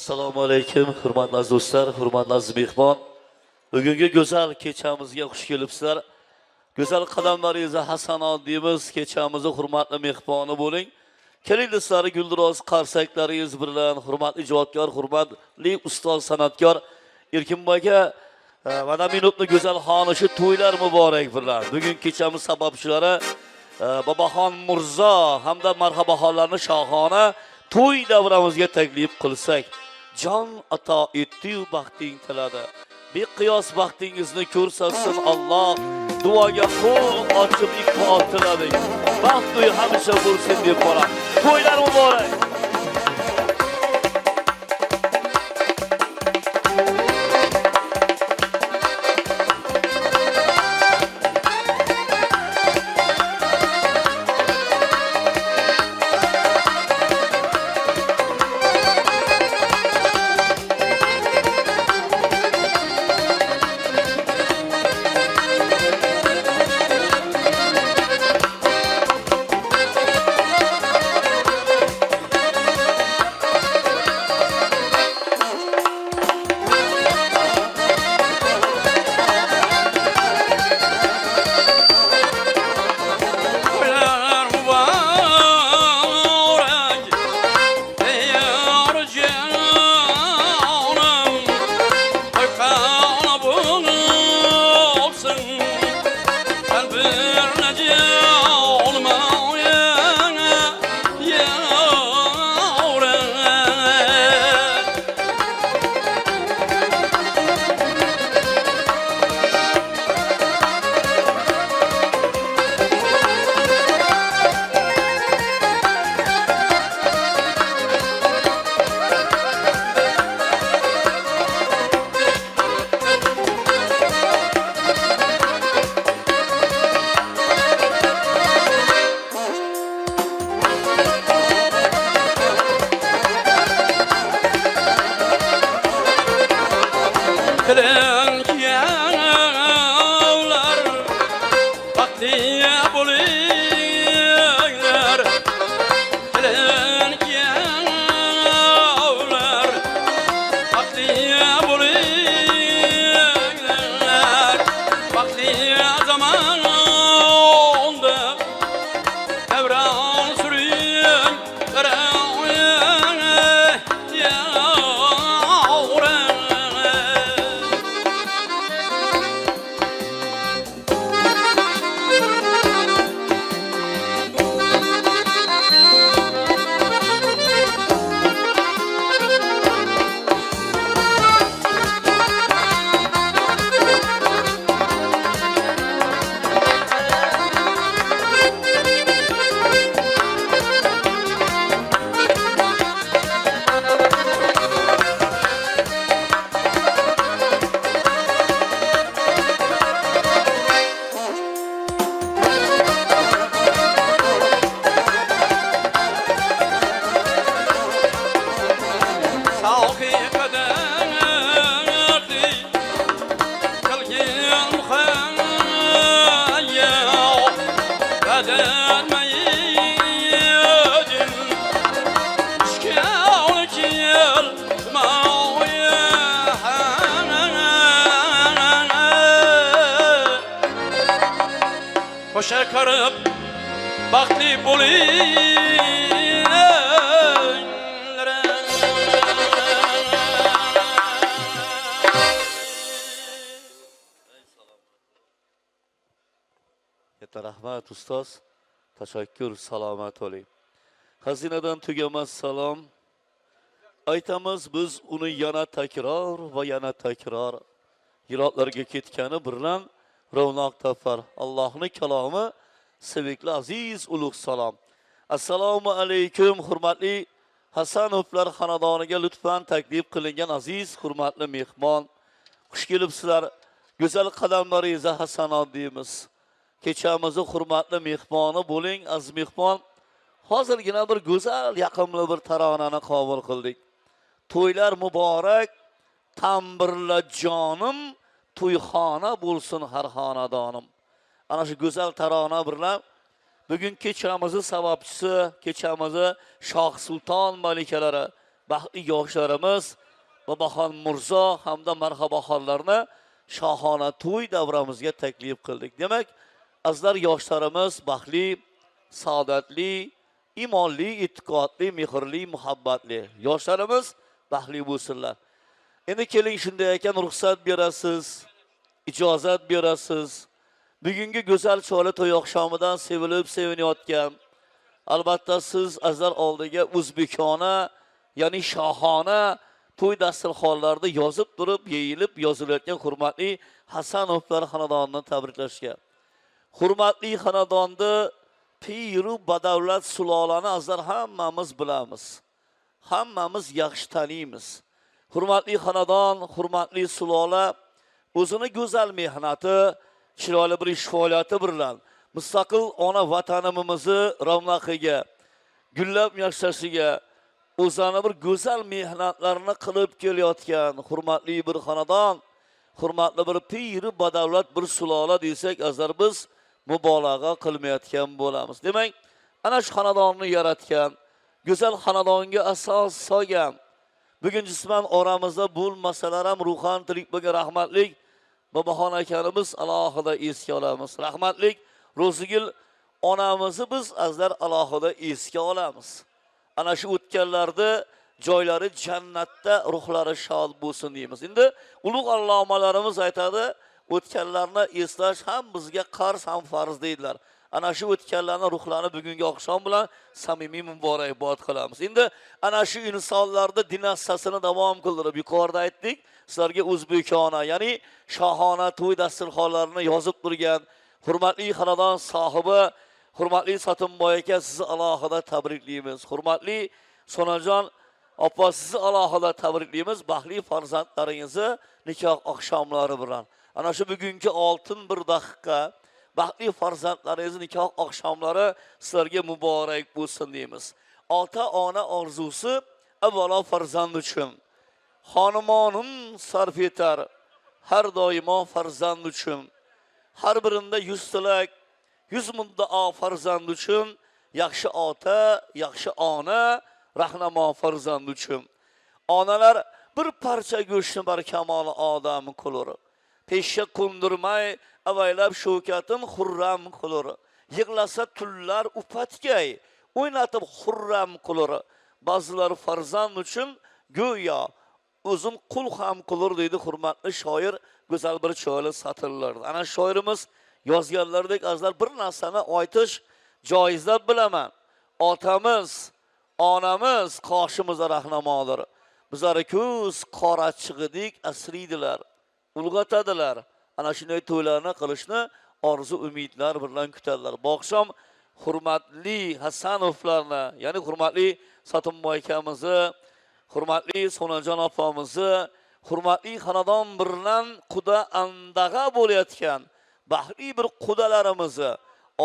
Assalomu alaykum, hurmatli do'stlar, hurmatli aziz mehmon. Bugungi go'zal kechamizga xush kelibsizlar. Go'zal qadamlaringizga hasanot deymiz. Kechamizni hurmatli mehmoni bo'ling. Keling do'stlar, guldiroz qarsaklaringiz bilan hurmatli ijodkor, hurmatli ustoz san'atkor Erkinboyga mana minutni go'zal xonishi to'ylar muborak bilan. Bugun kechamiz sababchilari Boboxon Mirzo hamda marhabaxonlarni shohona to'y davramizga taklif qilsak, jon ato etdi-yu baxting tiladi. Beqiyos baxtingizni ko'rsatsin Alloh. Duoga qo'l ochib iqbol tiladik. Baxt to'y hamisha bo'lsin deb qo'yamiz. To'ylar muborak. Koşar karıp bakli bulayım. Katta rahmat ustoz. Tashakkur, salomat bo'ling. Xazinadan tugamas salom. Aytamiz biz uni yana takror va yana takror yiroqlarga ketgani bilan ravnoq topar. Allohning kalomi sevikli aziz ulug' salom. Assalomu alaykum hurmatli Hasanovlar xonadoniga lutfan taklif qilingan aziz hurmatli mehmon. Xush kelibsizlar. Go'zal qadamlaringizga hasanot deymiz. Kechamizni hurmatli mehmoni bo'ling, aziz mehmon. Hozirgina bir go'zal, yoqimli bir taronani qabul qildik. To'ylar muborak, tambirla jonim, to'yxona bo'lsin har xonadonim. Ana shu go'zal tarona bilan bugun kechamizni sababchisi, kechamizni Shoh Sulton malikalari baxtli yoshlarimiz Babaxon Mirzo hamda marhabaxonlarni shohona to'y davramizga taklif qildik. Demak, azizlar yoshlarimiz baxtli, saodatli, imonli, e'tiqodli, mehrli, muhabbatli yoshlarimiz baxtli bo'lsinlar. Endi keling shunday ekan ruxsat berasiz, ijozat berasiz. Bugungi go'zal chiroyli to'y oqshomidan sevilib sevinayotgan, albatta siz azizlar oldiga o'zbekona, ya'ni shohona to'y dasturxonlarida yozib turib, yeyilib yozilayotgan hurmatli Hasanovlar xonadonini tabriklashga. Hurmatli xonadonni piru badavlat sulolani azizlar hammamiz bilamiz. Hammamiz yaxshi taniymiz. Hurmatli xonadon, hurmatli sulola o'zini go'zal mehnati, chiroyli bir ish faoliyati bilan mustaqil ona vatanimizni ravnaqiga, gullab yashashiga o'zini bir go'zal mehnatlarini qilib kelayotgan hurmatli bir xonadon, hurmatli bir piri badavlat bir sulola desak, azar biz mubolag'a qilmayotgan bo'lamiz. Demak, ana shu xonadonni yaratgan, go'zal xonadonga asos solgan, bugun jisman oramizda bo'lmasalar ham ruhan tirik bo'lgan rahmatlik Babaxon akanimiz alohida esga olamiz. Rahmatlik Ro'zigul onamizni biz azizlar alohida esga olamiz. Ana shu o'tganlarda joylari jannatda, ruhlari shod bo'lsin deymiz. Endi ulug' allomalarimiz aytadi, o'tganlarni eslash ham bizga qarz ham farz deydilar. Ana shu o'tganlarning ruhlarini bugungi oqshom bilan samimiy muborakbod qilamiz. Endi ana shu insonlarda dinastiyasini davom qildirib, yuqorida aytdik, sizlarga o'zbekona, ya'ni shohona to'y dasturxonlarini yozib turgan hurmatli xonadon sohibi, hurmatli Sotimboy aka, sizni alohida tabriklaymiz. Hurmatli Sonajon opa, sizni alohida tabriklaymiz. Baxtli farzandlaringizni nikoh oqshomlari bilan. Ana shu bugungi oltin bir daqiqa baxtli farzandlaringizni nikoh oqshomlari sizlarga muborak bo'lsin deymiz. Ota-ona orzusi avvalo farzand uchun. Xonimonim sarf etar har doimo farzand uchun. Har birinde 100 tilak, 100 muddao farzand uchun, yaxshi ota, yaxshi ona, rahnamo farzand uchun. Onalar bir parcha go'shtni barkamol odam qilur. Peshga qo'ndirmay, avaylab shavkatin xurram qilur. Yig'lasa tullar upatgay, o'ynatib xurram qilur. Ba'zilar farzand uchun go'yo o'zim qul ham qilur deydi hurmatli shoir go'zal bir chiroyli satrlar. Ana shoirimiz yozganlardek azizlar bir narsani aytish joiz deb bilaman. Otamiz, onamiz qoshimizda rahnamodir. Bizlar ko'z qorachig'idik asriydilar, ulg'atadilar. Ana shunday to'ylarni qilishni orzu umidlar bilan kutadilar. Bu oqshom hurmatli Hasanovlarni, ya'ni hurmatli Sotimboy akamizni, hurmatli Sonajon opamizni, hurmatli xonadon bilan quda andag'a bo'layotgan baxtli bir qudalarimizni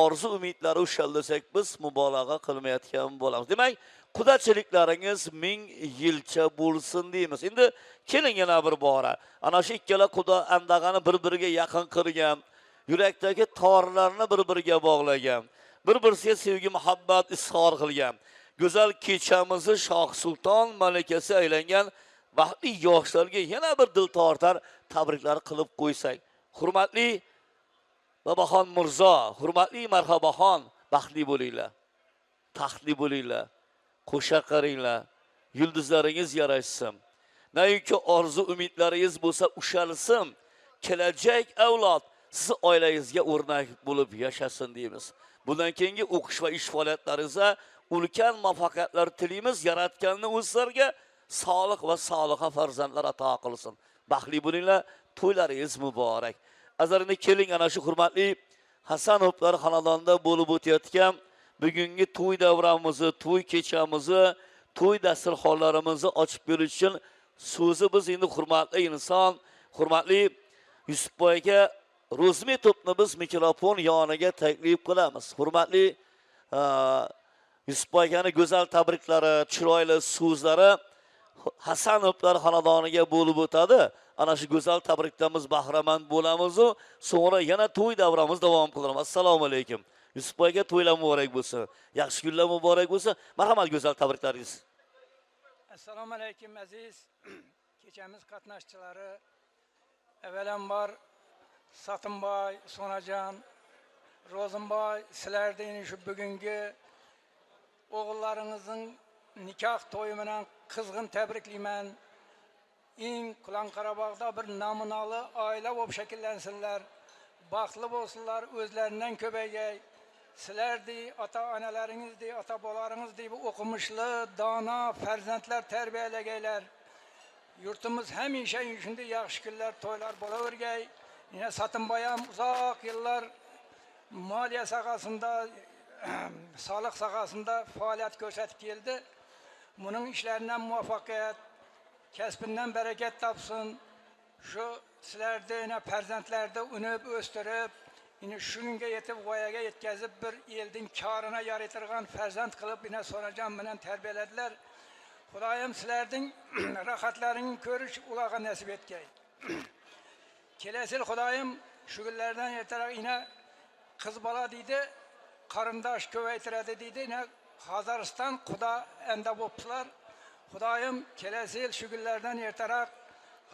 orzu umidlari ushaldisak biz mubolag'a qilmayotgan bo'lamiz. Demak, qudachiliklaringiz 1000 yilcha bo'lsin deymiz. Endi keling yana bir bora. Ana shu ikkala quda andag'ani bir-biriga yaqin qilgan, yurakdagi torlarni bir-biriga bog'lagan, bir-birsiga sevgi, muhabbat izhor qilgan go'zal kechamizni Shoh Sulton malikasi aylangan baxtli yoshlarga yana bir dil tortar tabriklar qilib qo'ysak. Hurmatli Babaxon Mirzo, hurmatli marhabaxon, baxtli bo'linglar. Taxtli bo'linglar. Qo'sha qaringlar. Yulduzlaringiz yarashsin. Nayki orzu umidlaringiz bo'lsa ushalsin. Kelajak avlod siz oilangizga o'rnak bo'lib yashasin deymiz. Bundan keyingi o'qish va ish faoliyatlaringizda ulkan muvaffaqiyatlar tilaymiz. Yaratganni o'zlariga sog'lik va sog'liqa farzandlar ato qilsin. Baxtli bo'linglar, to'ylaringiz muborak. Azarni keling ana shu hurmatli Hasanovlar xonadonida bo'lib o'tayotgan bugungi to'y davramizni, to'y kechamizni, to'y dasturxonlarimizni ochib berish uchun so'zi biz endi hurmatli inson, hurmatli Yusufboy aka Ro'zmetovni biz mikrofon yoniga taklif qilamiz. Hurmatli Yusufboy akani go'zal tabriklari, chiroyli so'zlari Hasanovlar xonadoniga bo'lib o'tadi. Ana shu go'zal tabrikdamiz bahramand bo'lamiz, so'ngra yana to'y davramiz davom qilamiz. Assalomu alaykum. Yusufboy aka to'ylar muborak bo'lsin. Yaxshi kunlar muborak bo'lsin. Marhamat go'zal tabriklaringiz. Assalomu alaykum aziz kechamiz qatnashchilari. Avvalambor Sotimboy, Sonajon, Ro'zimboy, sizlarning shu bugungi o'g'illaringizning nikoh to'yi bilan qizg'in tabriklayman. Eng Qulanqarabog'da bir namunali oila bo'lib shakllansinlar. Baxtli bo'lsinlar, o'zlaridan ko'paygay. Sizlardi, ota-onalaringizdi, ota-bolaringizdi bu o'qimishli, dono farzandlar tarbiyalagaylar. Yurtimiz hamisha shunday yaxshi kunlar, to'ylar bo'lavergay. Yine Sotimboy ham uzoq yillar moliya sohasida, soliq sohasida faoliyat ko'rsatib keldi. Buning ishlaridan muvaffaqiyat, kasbidan barakat topsin. Shu sizlarni yine farzandlarni unib o'stirib, yine shunga yetib voyaga yetkazib bir elning korina yaratirgan farzand qilib yine Sonajon bilan tarbiyaladilar. Xudoyim sizlarning rohatlaringni ko'rish ularga nasib etgay. Kelasi yil Xudoyim shu kunlardan ertaroq yine qiz bola deydi, qarindosh ko'paytiradi deydi. Yine Qozoriston Xudo enda bo'ptilar. Xudoyim kelasi yil shu kunlardan ertaroq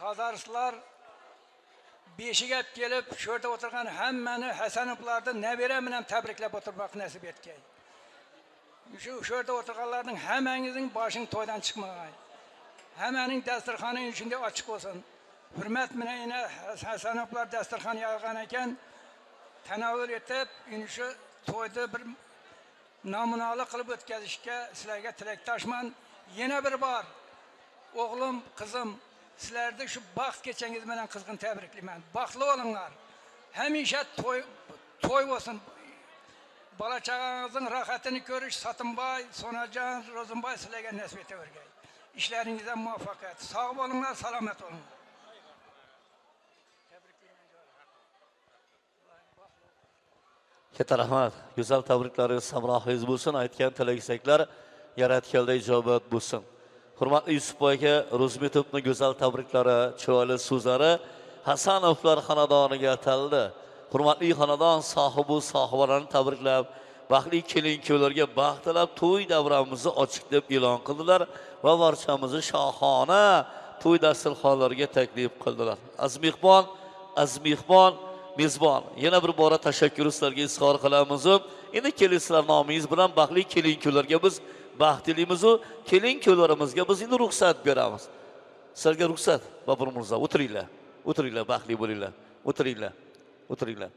Qozoristonlar beshiga kelib, shu yerda o'tirgan hammani Hasanovlarni nabira bilan tabriklab o'tirmoq nasib etgay. Shu yerda o'tirganlarning hammangizning boshing to'ydan chiqmagay. Hammaning dasturxoni shunday ochiq bo'lsin. Hurmat bilan yana Hasanovlar dasturxon yog'gan ekan, tanovul etib, shu to'yni bir namunali qilib o'tkazishga sizlarga tilakdoshman. Yana bir bor o'g'lim, qizim, sizlarni shu baxt kechangiz bilan qizg'in tabriklayman. Baxtli bo'linglar. Hamisha to'y bo'lsin. Bola chaqangizning rohatini ko'rish Sotimboy, Sonajon, Ro'zimboy sizlarga nasib etavergay. İşlerinizde muvaffaqiyat. Sağ olunlar, selamet olun. Katta rahmat. Güzel tabriklaringiz samrohingiz bo'lsin. Aytgan tilak-istaklar yaratganda ijobat bo'lsin. Hurmatli Yusuf aka, Ro'zmetovning go'zal tabriklari, chiroyli so'zlari Hasanovlar xonadoniga ataldi. Hurmatli xonadon sohibalarini tabriklab, baxtli kelin-kuylarga baxt tilab, to'y davramizni ochiq deb e'lon qildilar va barchamizni shohona to'y dasturxonlariga taklif qildilar. Azmihmon, mezbon. Yana bir bora tashakkur sizlarga izhor qilamiz. Endi kelisizlar nomingiz bilan baxtli kelin-kuylarga biz baxtlimiz u kelin-kuylarimizga biz endi ruxsat beramiz. Sizlarga ruxsat, Bobur Mirzo, o'tiringlar. O'tiringlar, baxtli bo'linglar. O'tiringlar.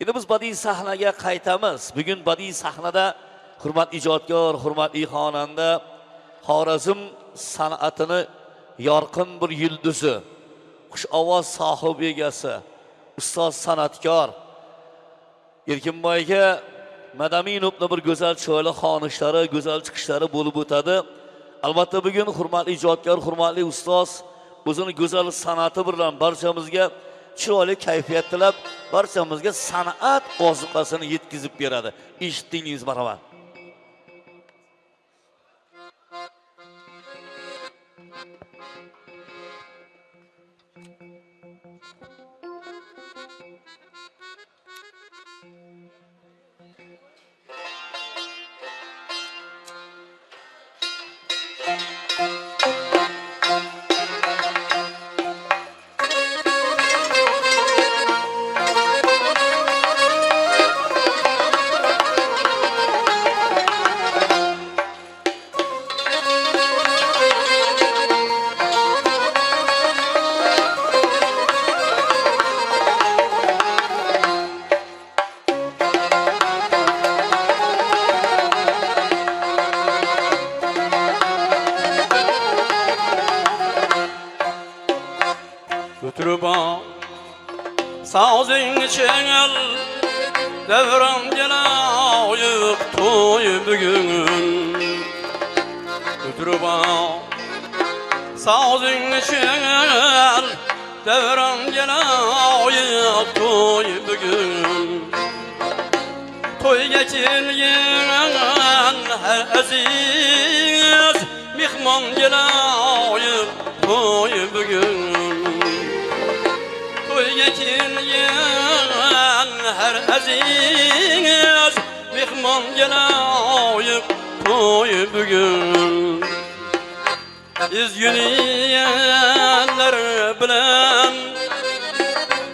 Endi biz badiiy sahnaga qaytamiz. Bugun badiiy sahnada hurmatli ijodkor, hurmatli xonanda, Xorazm san'atini yorqin bir yulduzi, xush ovoz sohibi egasi, ustoz san'atkor Erkinboyga Madaminovning bir go'zal chiroyli xonishlari, go'zal chiqishlari bo'lib o'tadi. Albatta bugun hurmatli ijodkor, hurmatli ustoz o'zining go'zal san'ati bilan barchamizga chiroyli kayfiyat tilab, barchamizga san'at ozuqasini yetkazib beradi. Eshitdingiz, marhamat. Sazing çengel devram gelayık toy bugün Götürüba Sazing çengel devram gelayık toy bugün Toy geçirgen her aziz mihman gelayık toy bugün geçirgen her aziz mihman gelayık toy bugün izgünüyenler bilen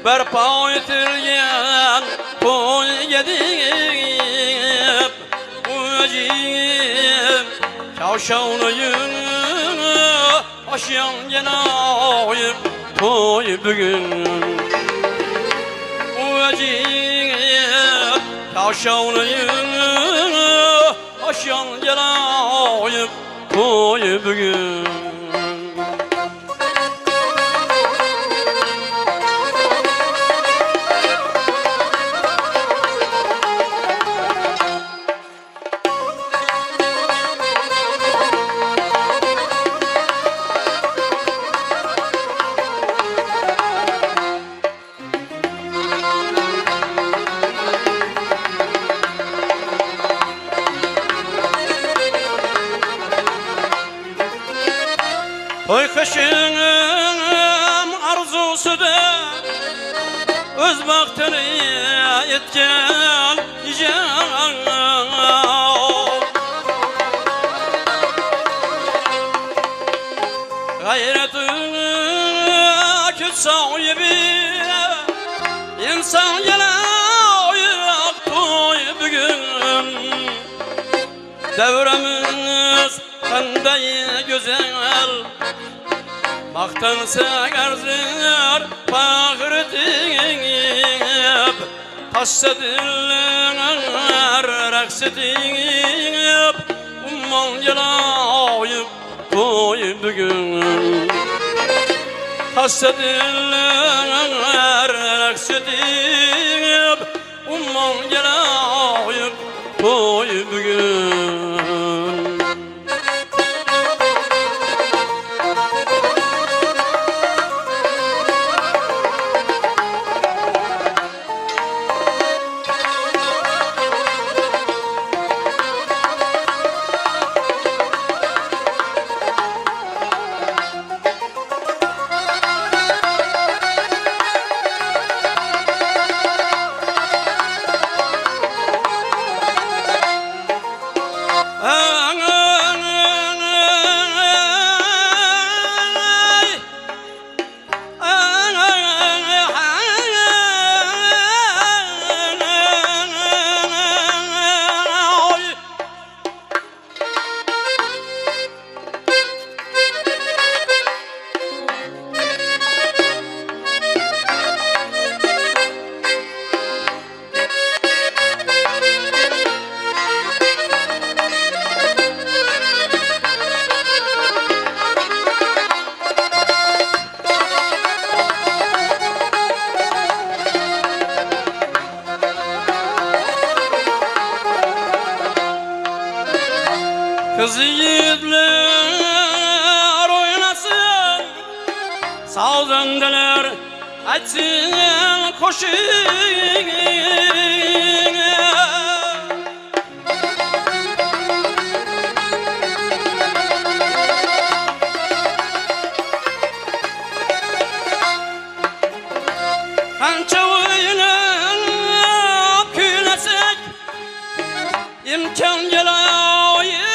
berpa etilgen toy gedip Ucim şavşavlayın aşyan genayip toy bugün Ucim şavşavlayın aşyan genayip toy bugün Toy kışım arzusu da öz baktını yetken can Gayretini küt sahibi insan gelen toy bugün Devremiz kanday güzel Maktansa garzır bağır deyip Hassediller raks deyip Umman gelayip toy bugün Hassediller raks deyip Umman gelayip toy bugün Kız yiğitler oynasın Sazendeler açsın koşun Kança oynayıp küylesek imkan gelayık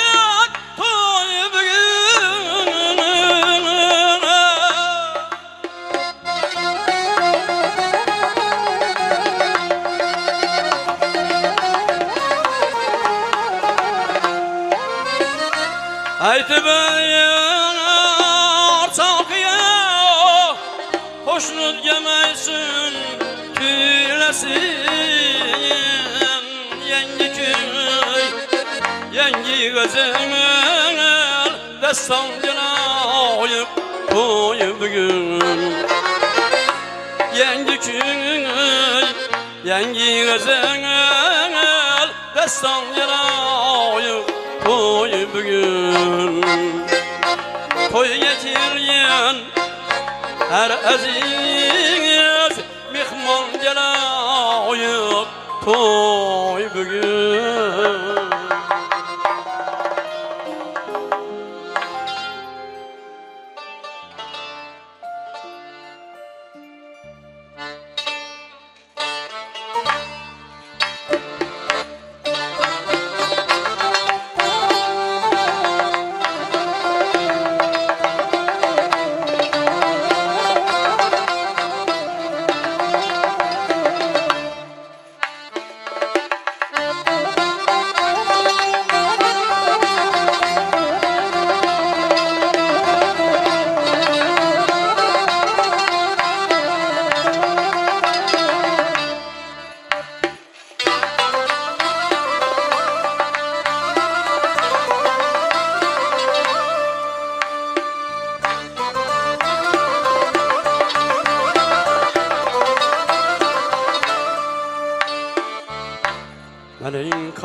Aytı beyan artakıya Hoşnut gemeysin külesin Yengi köy, yengi gözümün Destan gelayıp toy bugün Yengi köy, yengi gözümün Destan gelayıp toy bugün Toy getirgen her aziz Mihman gelayıp toy bugün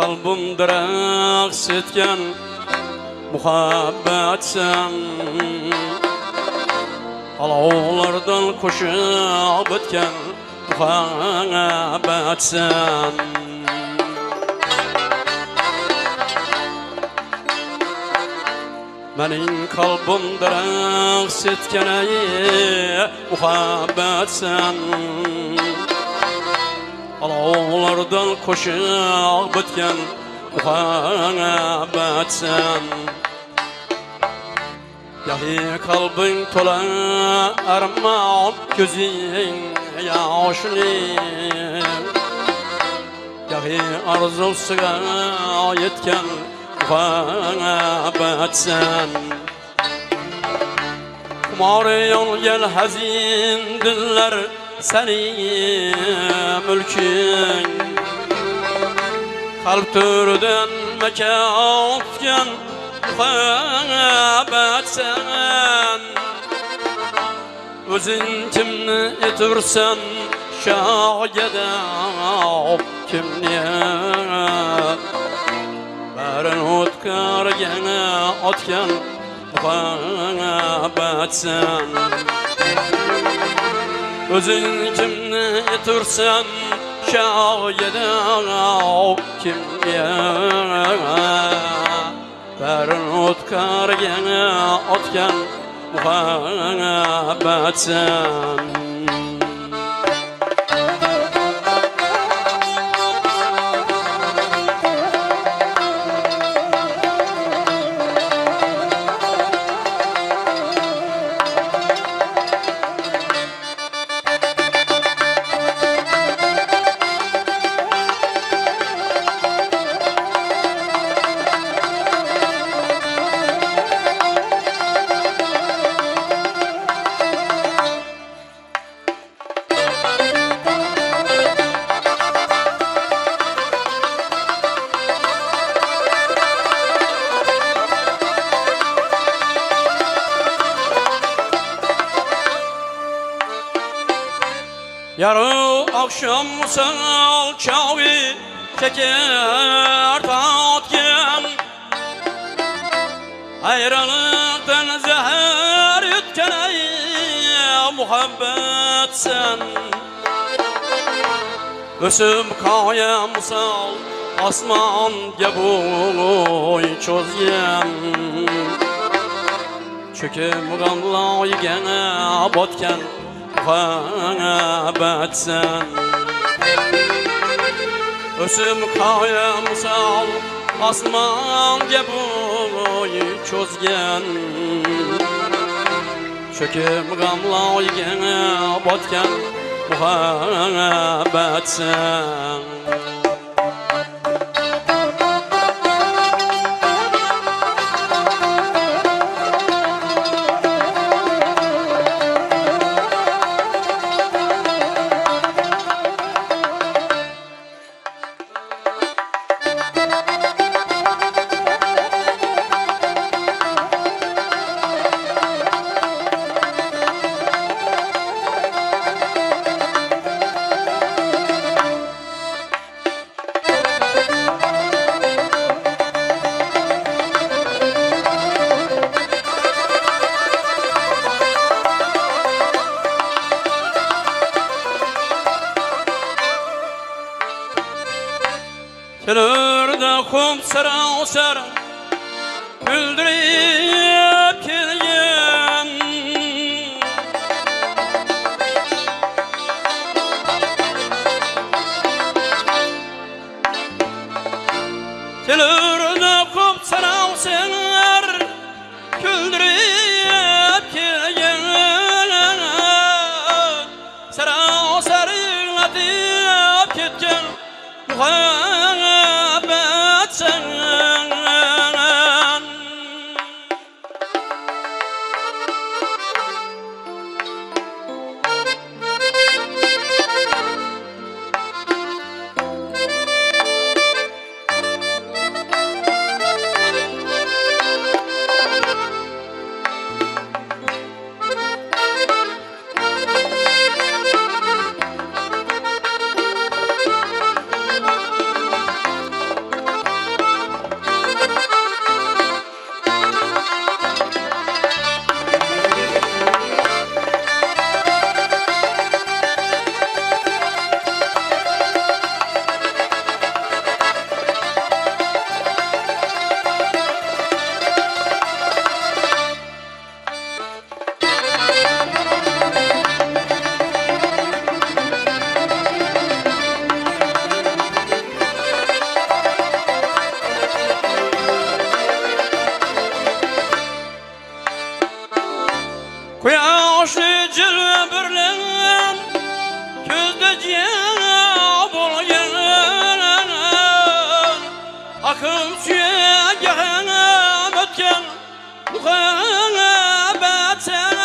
kalbimdir aks etken muhabbet sen. Alovlardan koşup ötken muhabbet sen. Menin kalbimdir aks etken muhabbet sen. Alovlardan koşup ötken muhabbet sen. Yahi kalbin tola armağan gözün yaşlı. Yahi arzusuga yetken muhabbet sen. Kumar yol gel hazin diller seni mülkün. Kalp türden mekan tutken muhabbet sen. Özün kimni etursan şahide kimni. Bären otkar gene atken muhabbet sen. Özün kimni etursan şahide kimni. Bären otkar gene atken muhabbet sen. Yarı akşam sal çavi şeker tatken. Hayranlıktan zehir yutken ey muhabbet sen. Ösüm kayam sal asman boy çözgen. Çöküm gamla gene botken muhabbet sen. Ösüm kayam sal asman boy çözgen. Çöküm gamla gene botken muhabbet sen. Kelerde kum sıra sıra güldürüp kelgen. Kelerde kum sıra sıra güldürüp kelgen. Sıra sıra atıp ketken muhabbet sen. Akım süyegem ötken muhabbet sen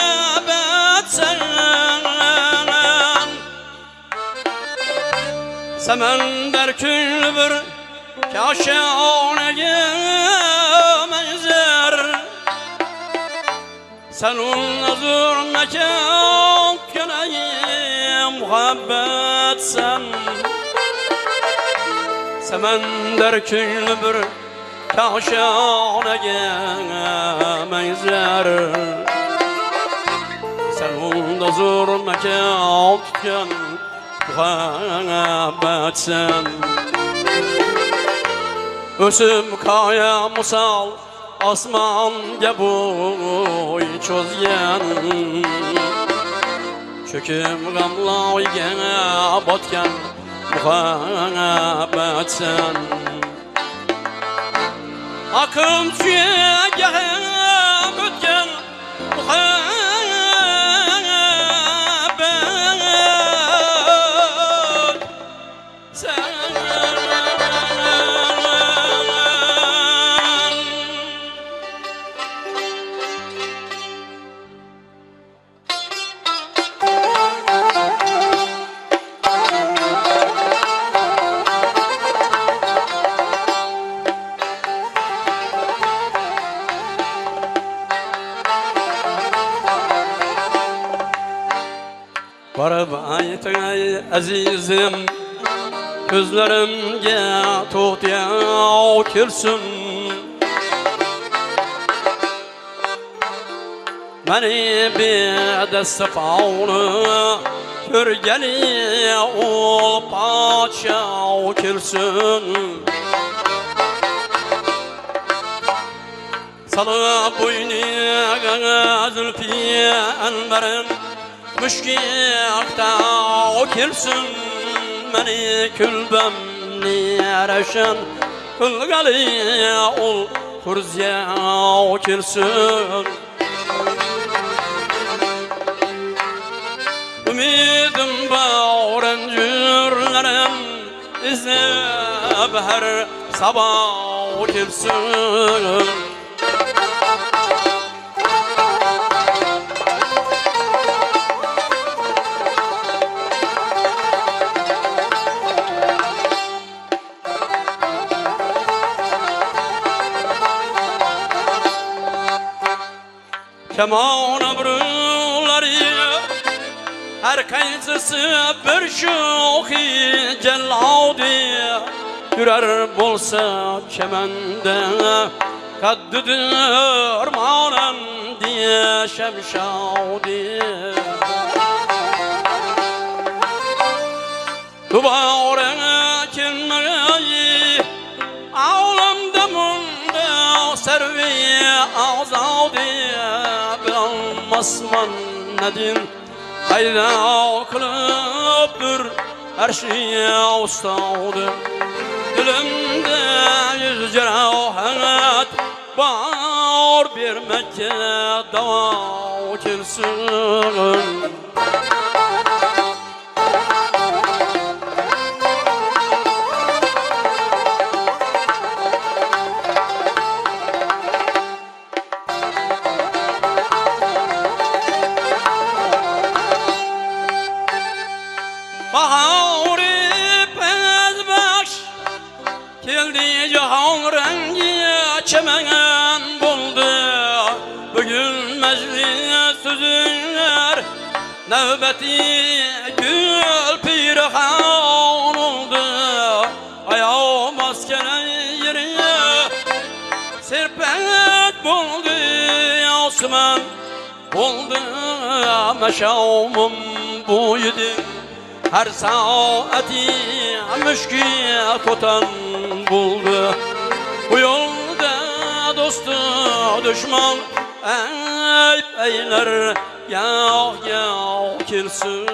muhabbet sen Semender külbür kaşanege menzer Senun nazur mekan könayim muhabbet sen Semender külbür kaşanege menzer Senun nazur mekan könayim muhabbet sen Ösüm kaya musal asmanga boy cho'zgan Cho'kim g'amloyga botgan muhabbet sen Aqim suyaga o'tgan muhabbet sen Varıp aytay azizim Gözlerimge tuğdiyav kirsin Meni bir destifavunu Körgeli ol paçav kirsin Salı boyniga zülfi anbarım Müşkiyakta o kilsin Meni külbemni araşan Kılgali ol kurzya o kilsin Ümidim bağıran cürlerim İzlep her sabah o kilsin Keman ömrüleri her kaysısı bir şoki celladi Yürer bolsa kemende kaddıdır manen diye şemşadi Dubare kimmeyi ağlamda munda servi azadi Masman nedim Hayda kılıptır her şeye ustadı Dilimde yüz cerahat Bağır bir Mekke dava kilsin Bahari pezbaş Keldi cihan rengi çemen buldu Bugün meclis sözünler Nöbeti gül pirhan oldu Ayağı maskene yeri Serpet buldu Osman Oldu meşamım buydu Her saati müşkil kotan buldu Bu yolda dostu düşman eyler Yağ kilsin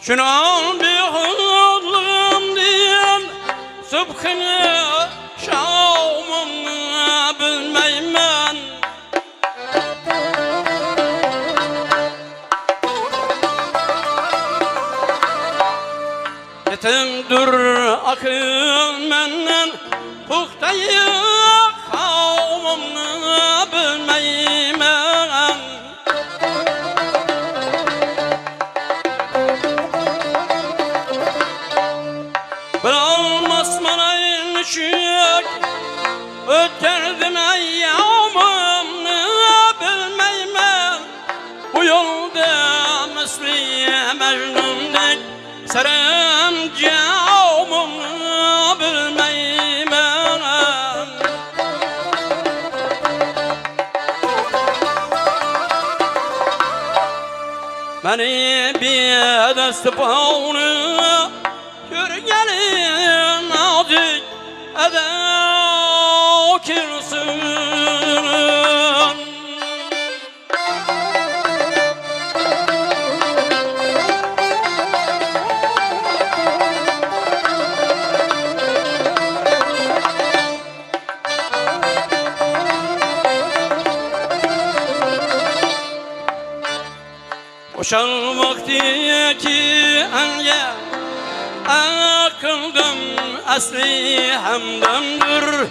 Şunan bir hıllım diyen Sübhine şavmını bilmeymen Yetimdir akıl menden Puhtayı kavmını bilmeymen Bilolmaz manayın şük Öterdim eyyamımı bilmeymen Bu yolda misli mecnundek Sarım cavmımı bilmeymen Beni bir dest bağını Görgenin adik ede okilsin Koşan vakti ki enge akıldım asli hamdamdır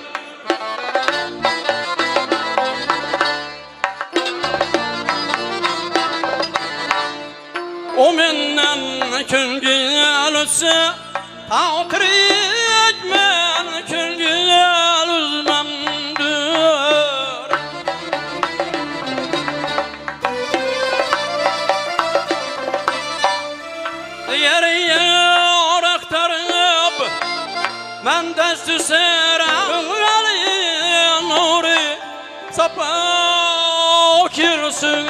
O menden külgül ötse Tavkırık men külgül üzmemdir Yere aktarıp Men destü serem nuri Sapa okirsin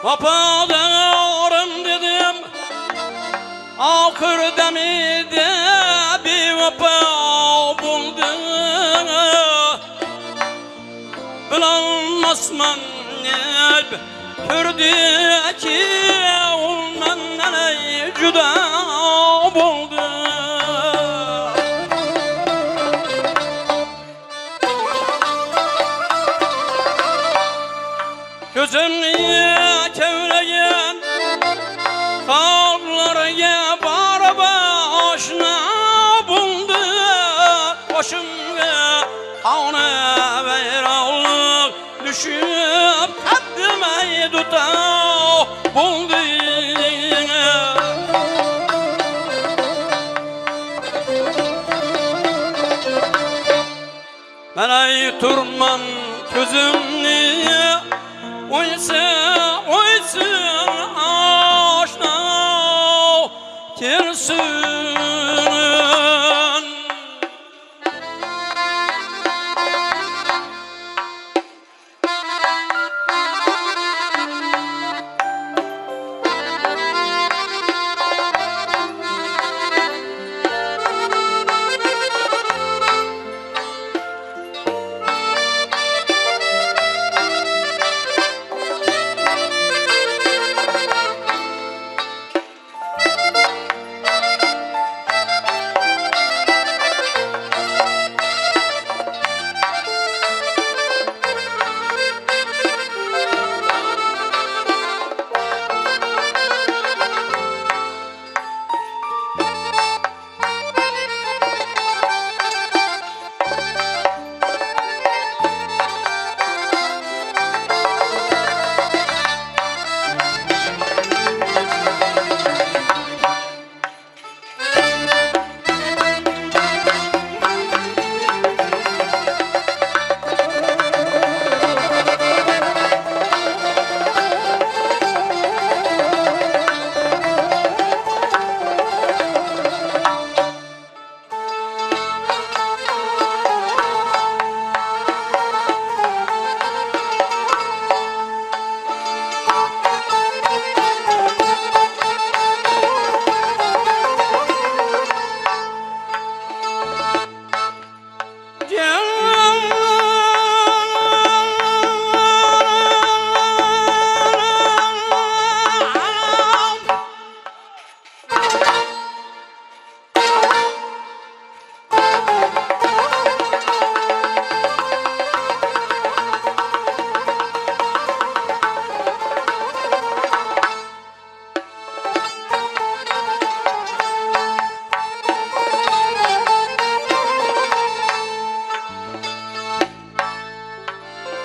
Vapadarım dedim Akır demide bir vapa buldum Bilanmasman neb Kürdü ki ol menden cüda buldu Gözümü kevleyen Kallarıya barba aşna buldu Başımda havne veyrallık Düşüp kaddime tuta buldu Melay turman gözümni Oysa aşna kirsin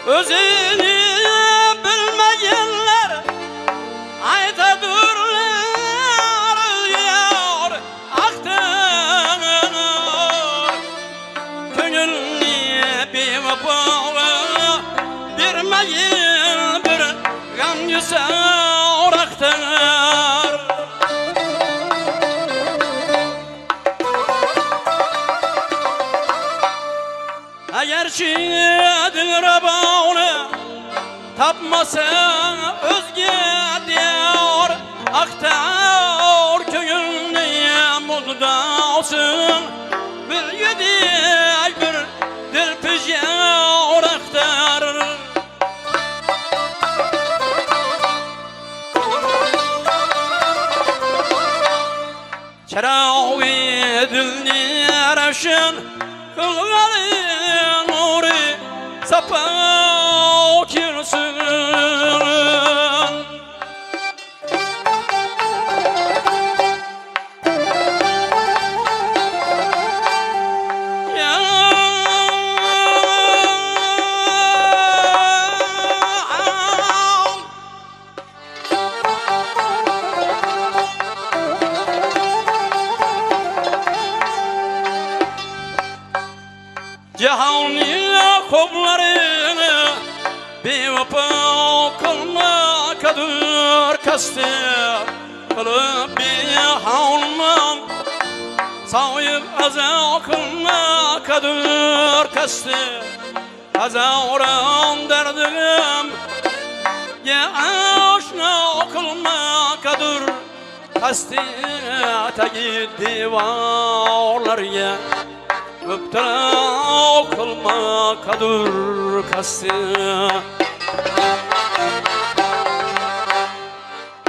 Özünü bilmeyenler aytadırlar yar aktır Könülni bevapalı birmeyin bir gamgısa oraktır Eğerçi dilrabağını tapmasa özge diyor aktar köyünü muddasın bir yedek bir dilpije oraktar Çeravi dilni revşin kılgalı nuri sapa kirsin Cihaniye kumlarını bevefa kılma kadır kastı Kılıp bir havlman sahip aza kılma kadır kastı Aza oran derdim ya aşna kılma kadır kastı Tagi divarlar ya Öptara kılma kadur kastı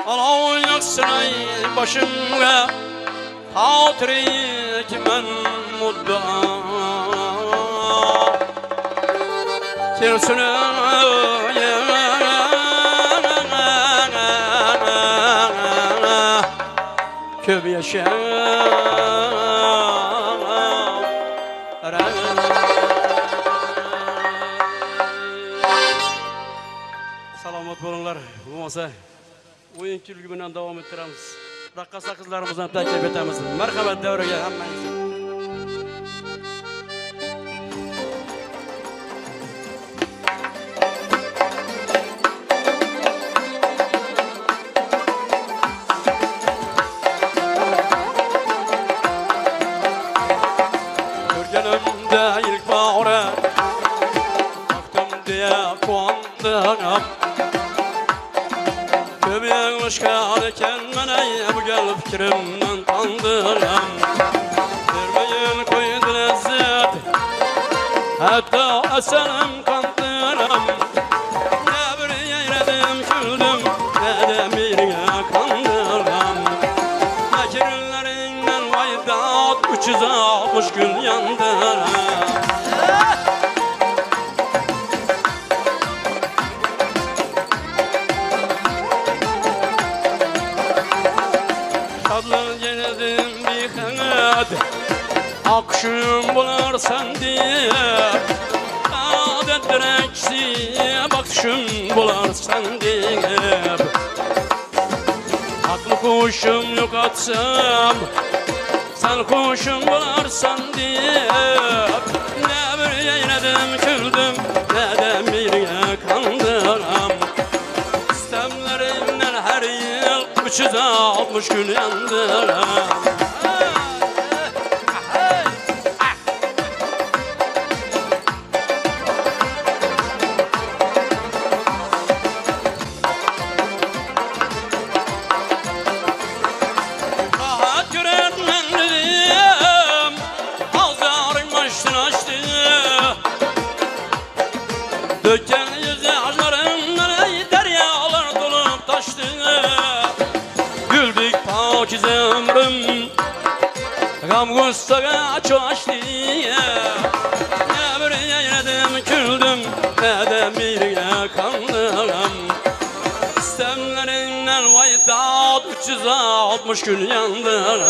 Alav yaksınay başımga Hatırı kimen mudda Tersine köp yaşa Salamat bolunlar. Bo'lmasa o'yin kulgi bilan davom ettiramiz. Raqqasa qizlarimizdan taklif etamiz. Marhamat davraga hammangiz. Ko'rganimda ilk bora baktım diye quvondim Yanlışkan eken meney bu gel fikrimden tandıram Vermeyin koydu lezzet hatta asanım kandıram Ne bir yeyledim küldüm ne de birine kandıram Nekirlerinden vaydat 360 gün yandıram Akşam bularsan diye adet direksi bakışım bularsan diye Aklı kuşum yok atsam sen kuşum bularsan diye Ne bir yeyledim küldüm ne de bir kandıram İstemlerimden her yıl 360 gün yandıram Döken yüzü ağaçlarından deryalar dolup taştı Güldük pakize ömrüm Gam gustaga çoğaştı Ne bir yeyledim küldüm ne de bir kandım İstemlerinden vaydat 360 gün yandım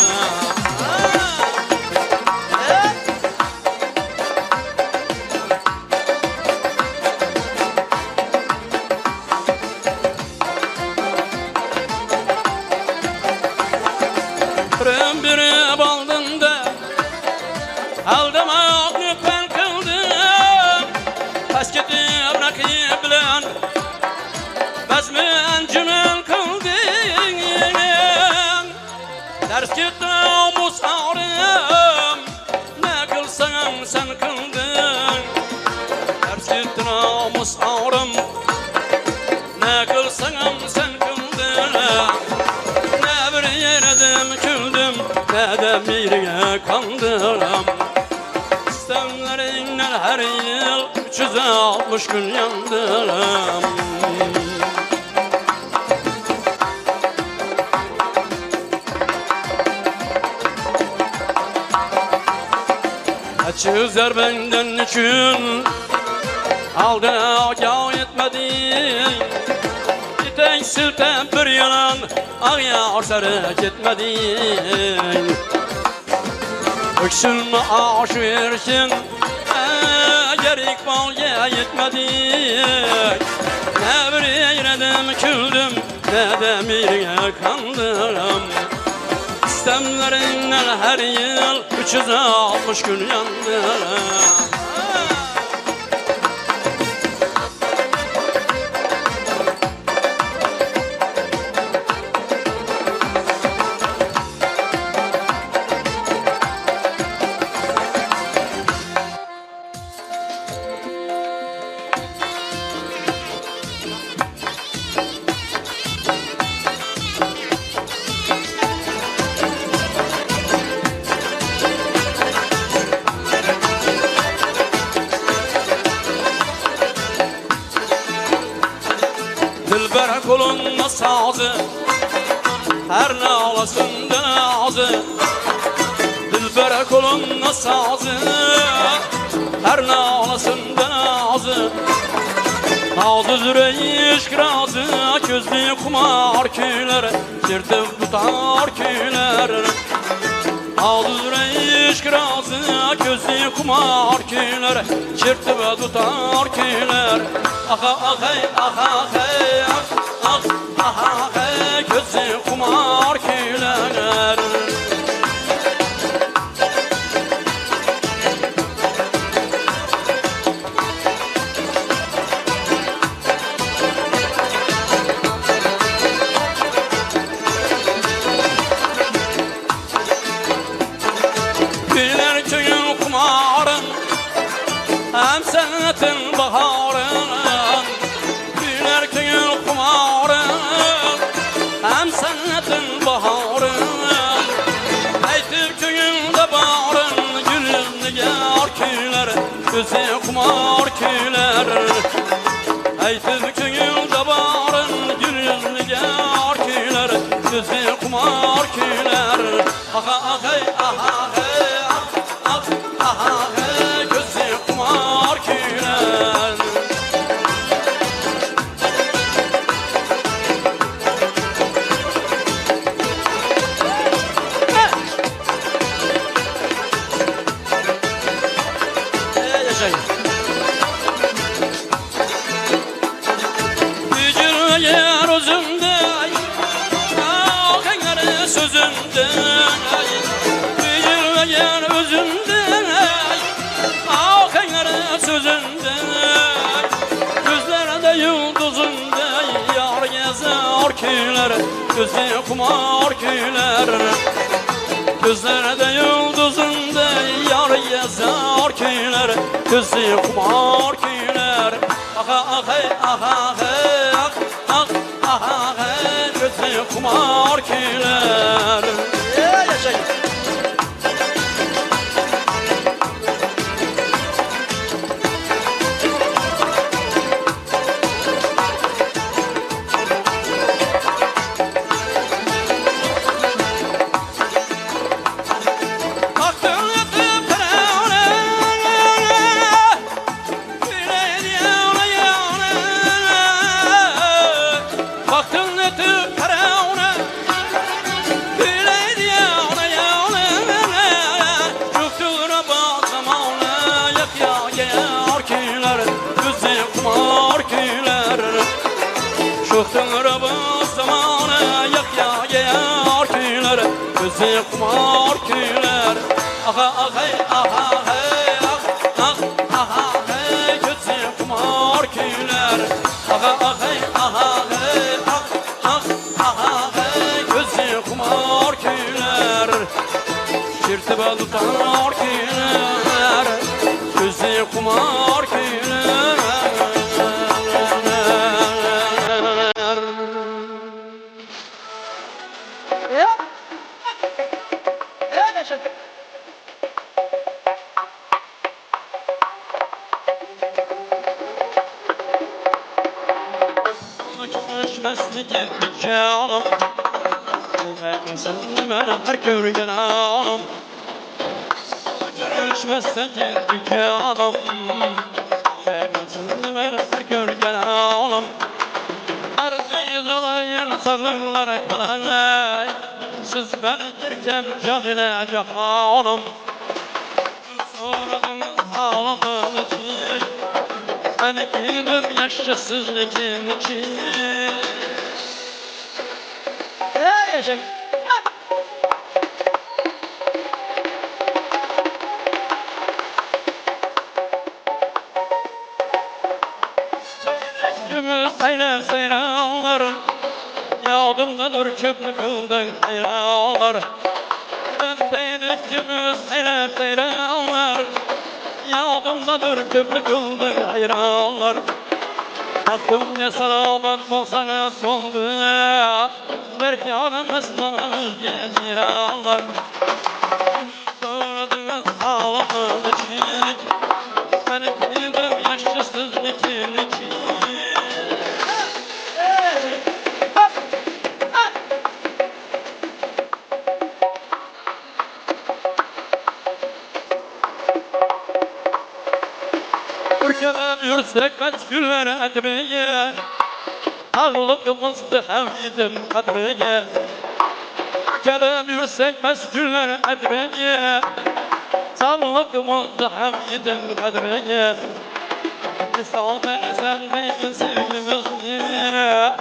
Sakiye bilen bezmen cünel kıldın Ders gitti musarım Ne kılsan sen kıldın Ders gitti musarım Ne kılsan sen kıldın Ne bir yeredim küldüm Ne de mirine kandım İstemlerinden her yıl 360 gün yandım Çözer benden için Aldı ağaca yetmedi Tek silten bir yalan Ağya sarı gitmedi Öksülme aşı versin Gerek balya yetmedi Ne bir eyledim küldüm Ne de mirine kandım İstemlerinden her yıl 360 gün yandım Dilber kolunda sazı Her ne ağlasında ağzı Dilber kolunda sazı Her ne ağlasında ağzı Ağzı züreyiş kirazı Gözlü kumar küler Sirtip tutar küler Ağzı züreyiş kirazı Gözlü kumar küler Sirtip tutar küler Aha ahay aha hey ah aha hey gözü kumar küler Güler köyün kumarın Hem senetin baharın Güler köyün kumarın Hem senetin baharın Eytir köyünde bağırın Gülünde yar küler Gözü kumar küler Eytir köyünde bağırın Gülünde yar küler Gözü kumar küler Aha aha aha ah aha gözü kumar küler Yaşayın Gücül yer özümde Ağır sözümde Gücül yer özümde Ağır sözümde Gözlerde yıldızımda Yar gezer küler Gözü kumar küler Gözlerde yıldızımda Yar gezer küler Gözü kumar küler Aha aha aha Gözü kumar küler Yaşayın Şuhtun rabı zamanı yak ya yar küler Gözü kumar küler Aha aha aha hey ah aha hey gözü kumar küler Düşmeslik canım sen bana her görgen anım Düşmeslik canım sen bana her görgen anım Arzuyular sanırlar kalanay Siz ben derken canine canım Sonradan ağlamam için Ben gidip yaşasızlıkın için Yaşasın Gümüş sayla sayralar Yağdımda dur çöplük kıldık sayralar Dönseydik gümüş sayla sayralar Yağdımda dur çöplük kıldık sayralar Hakkım ne selamet olsana soldu Belki aramızdan geziralar Sorduğunuz ağlamın için Ben bildim yaşasızlıkın için Ülkeden yürsek meçhuller edmeye Sağlığımızdı hamidim kadriye Ülkeden yürsek meçhuller edmeye Sağlığımızdı hamidim kadriye Misal benzer sevgimiz niye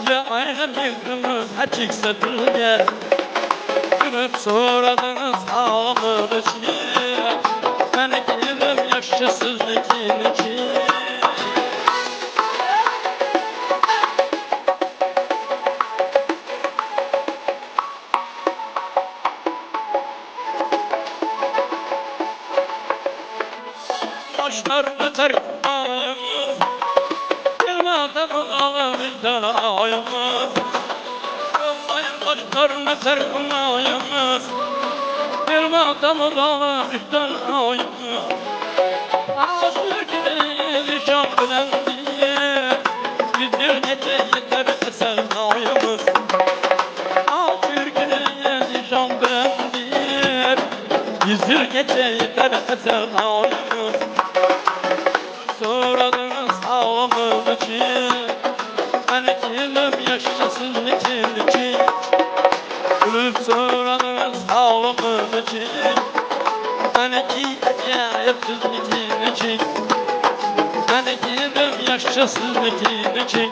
Cemayla birbirimiz açık satırge Gülüp soradınız ağlamın için Ben gidip yaşasızlıkın için Başlarını terkmayım Bilmeden ağlamızdan ayımız Başlarını terkmayım Bilmeden ağlamızdan ayımız Ağzı gibi şan bilen diye Yüzür nece yeter eser ayımız Ağzı gibi şan bilen diye Yüzür nece yeter eser ayımız Soradınız ağlamın için Ben gidip yaşasızlıkın için Gülüp soradınız ağlamın için Ben gidip yaşasızlıkın için Ben gidip yaşasızlıkın için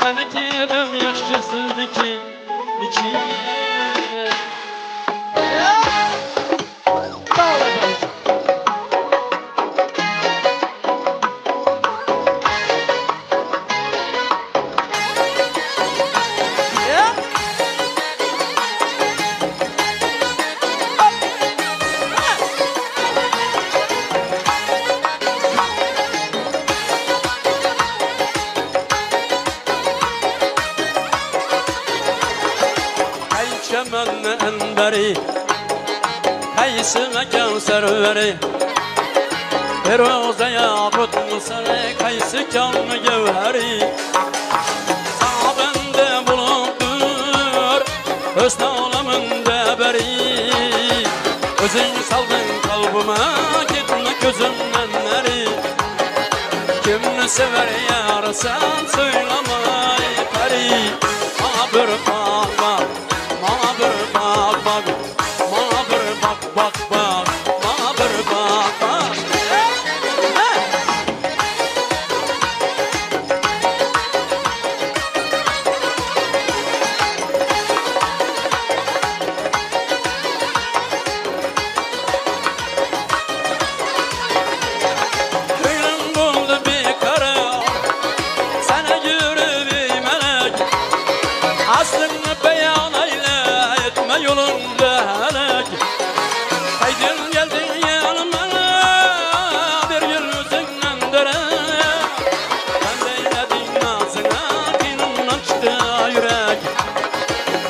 Ben gidip yaşasızlıkın için Çemenli emberi Kaysına kevser veri Firuze yakut musari Kaysı kanlı gevheri Sağ bende bulundur Hüsnü alamın deberi Özün saldın kalbime Gitme gözümden neri Kimni sever yar sen söyleme peri Bana bir bak bak Bana bir bak bak Bana bir bak bak bak Bana bir bak bak Köylüm buldu bir karı Sana yürü bir melek Aslını beyan eyle etme yolunda helek Haydin geldin yanıma bir gün yüzünden dere Ben de eyledim ağzına dinimden çıktı yürek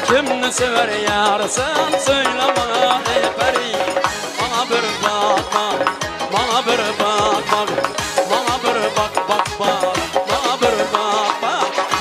Kimni sever yar sen söyle bana ey peri Bana bir bak bak Bana bir bak bak Bana bir bak bak bak Bana bir bak bak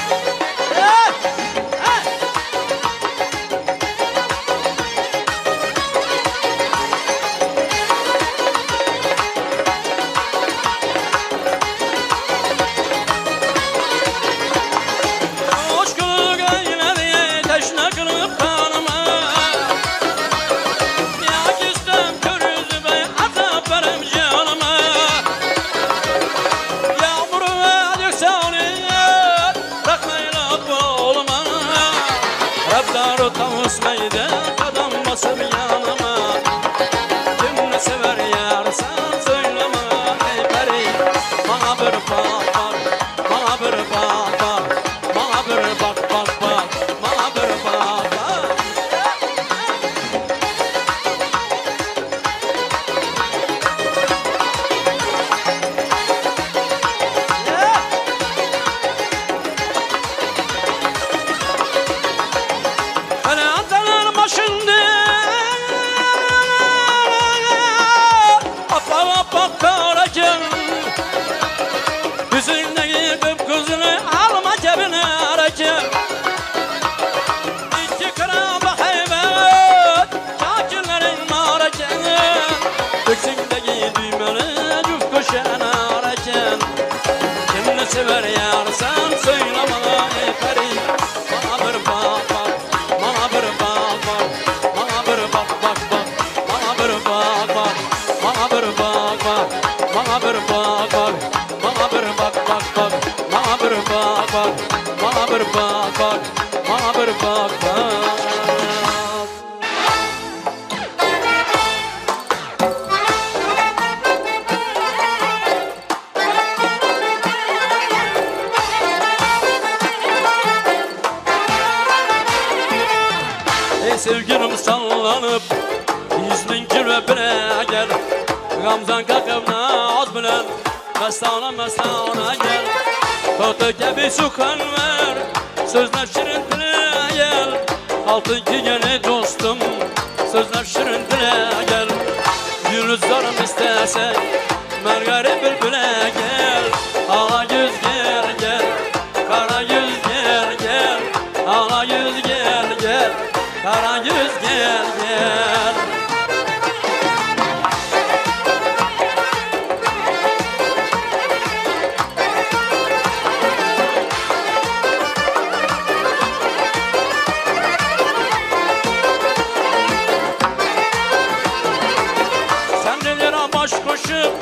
Doğru tavusmaydı kadam basıp yanıma. Kimni sever yarsan söyleme ey peri. Bana bir bak bak, bana bir bak bak, bana bir bak bak bak, bana bir bak bak. Hele atalar başında Apa apa karacın Yüzündeki kıpkızını alma cebine aracın İki kıraba heybet Çakillerin aracın Göksündeki düğmeni cüf koşana aracın Kimini sever yarsan söyle bana ey peri. Bana bir bak bak, bana bir bak bak, bana bir bak bak bak, bana bir bak bak, bana bir bak bak, bana bir bak bak, bana bir bak bak bak, bana bir bak bak, bana bir bak bak, bana bir bak bak. Ey sevgilim sallanıp yüzün gülme bile gel. Gamzan kakıp naz bilen mestana mestana gel. Totu gibi sukan ver sözler şirin dile gel. Altın giyeni dostum sözler şirin dile gel. Yıldızlarım istersek mergari bülbüle gel. Ala yüz gel gel, kara yüz gel gel. Ala yüz gel gel, kara yüz gel gel. Sen dillere baş koşup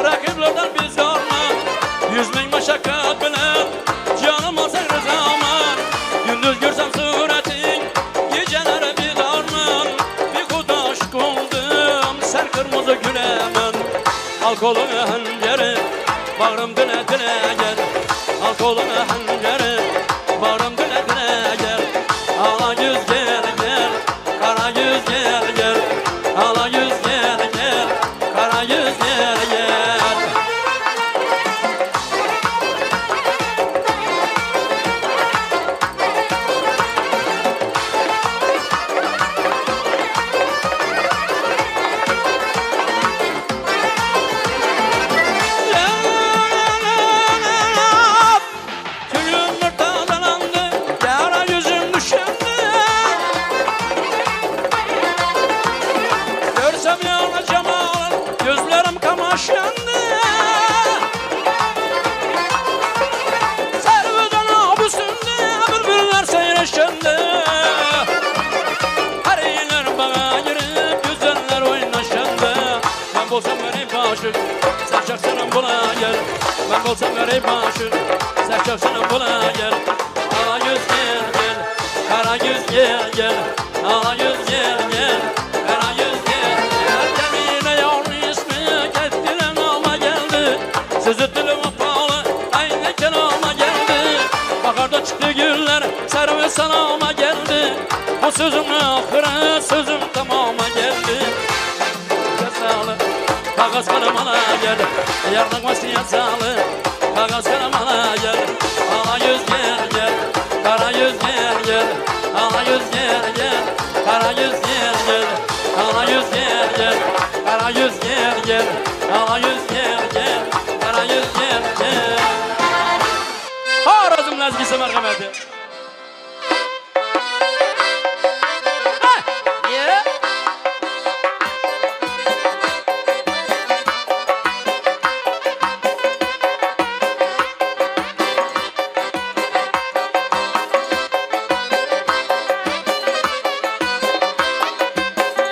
rakiplerden biz yorma. 100 bin meşakkat bilen canım olsan rızaman. Gündüz görsem suretin gecelere bir darman. Bir kutu aşk oldum sen kırmızı gülemen. Al kolunu hengeri bağrım dile dile gel. Al kolunu hengeri bağrım dile dile gel. Ala yüz gel gel, kara yüz gel gel. Ala yüz gel gel, kara yüz gel gel. Tüyüm nurtalandı, yara yüzüm düşürdü. Görsem yana cemal, gözlerim kamaşlandı. Serveden ab üstünde, bülbüller seyreşendi. Her iyiler bana girip, güzeller oynaşandı. Ben bolsam garip aşık, sen çaksana buna gel. Ben bolsam garip aşık, sen çaksana buna gel. Ala yüz gel gel, kara yüz gel gel. Ala yüz gel gel, kara yüz gel gel. Cemile yavru ismi kettiren alma geldi. Sözü dilim apalı, aynı kelama geldi. Bakarda çıktı güller, servis salama geldi. Bu sözümün ahırı, sözüm tamama geldi. Cesalı, kağıt kalem ala gel. Yardım vasiyet sağlı, kağıt kalem ala gel. Ala yüz gel gel, kara yüz gel gel. Ala yüz gel gel, kara yüz gel gel. Ala yüz gel gel, kara yüz gel gel. Ala yüz gel gel, kara yüz gel gel. Harazım nazgisi merhameti. Yeah.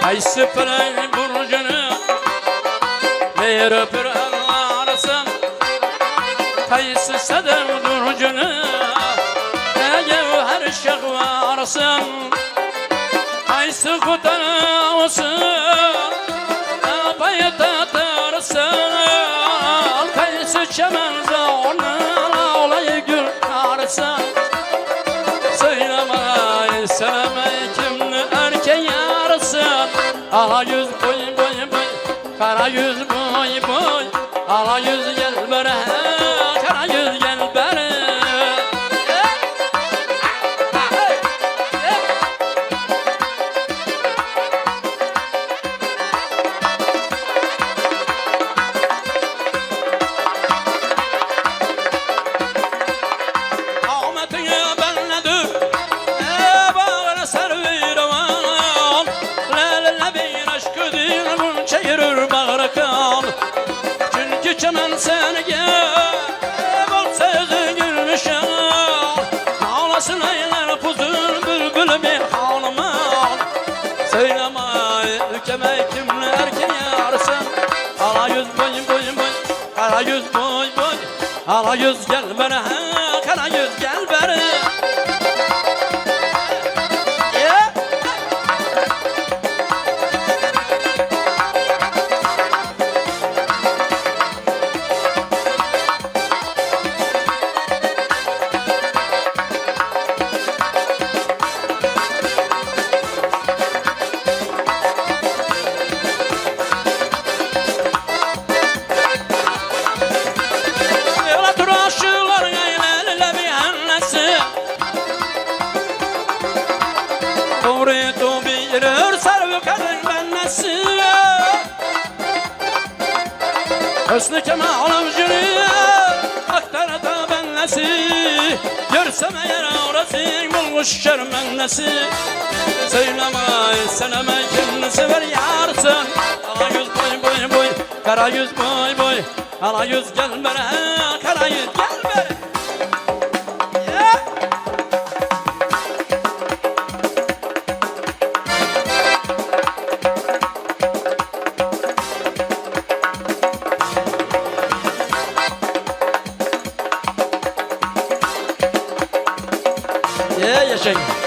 Kaysı pıray burcunu meğer öpür anlarsın. Kaysı sadar durcunu ne her şak varsın. sıkıdan olsun Bayıta tırısın Kayısı çemenze onun olayı gül karısın Söylemeyi söylemeyi kimli erken yarısın Ala yüz boy boy boy Kara yüz boy boy Ala yüz gel bere Kara yüz gel bere Çemen senige bol sözü gülmüşüm Ağlasın eyler kuzun bülbül bir hanıma Söyleme ülkeme kimli erken yarsın Ala yüz boy boy boy Kara yüz boy boy Ala yüz gel bana Kara yüz gel bana Hüsnü kemalım jüri Aktarı da bennesi Görsem eğer ağrasın Bulmuş şermennesi Söylemeyi seneme kimini sever yarsın Ala yüz boy boy boy Kara yüz boy boy Ala yüz gel bere Kara yüz gel bere yaşayın.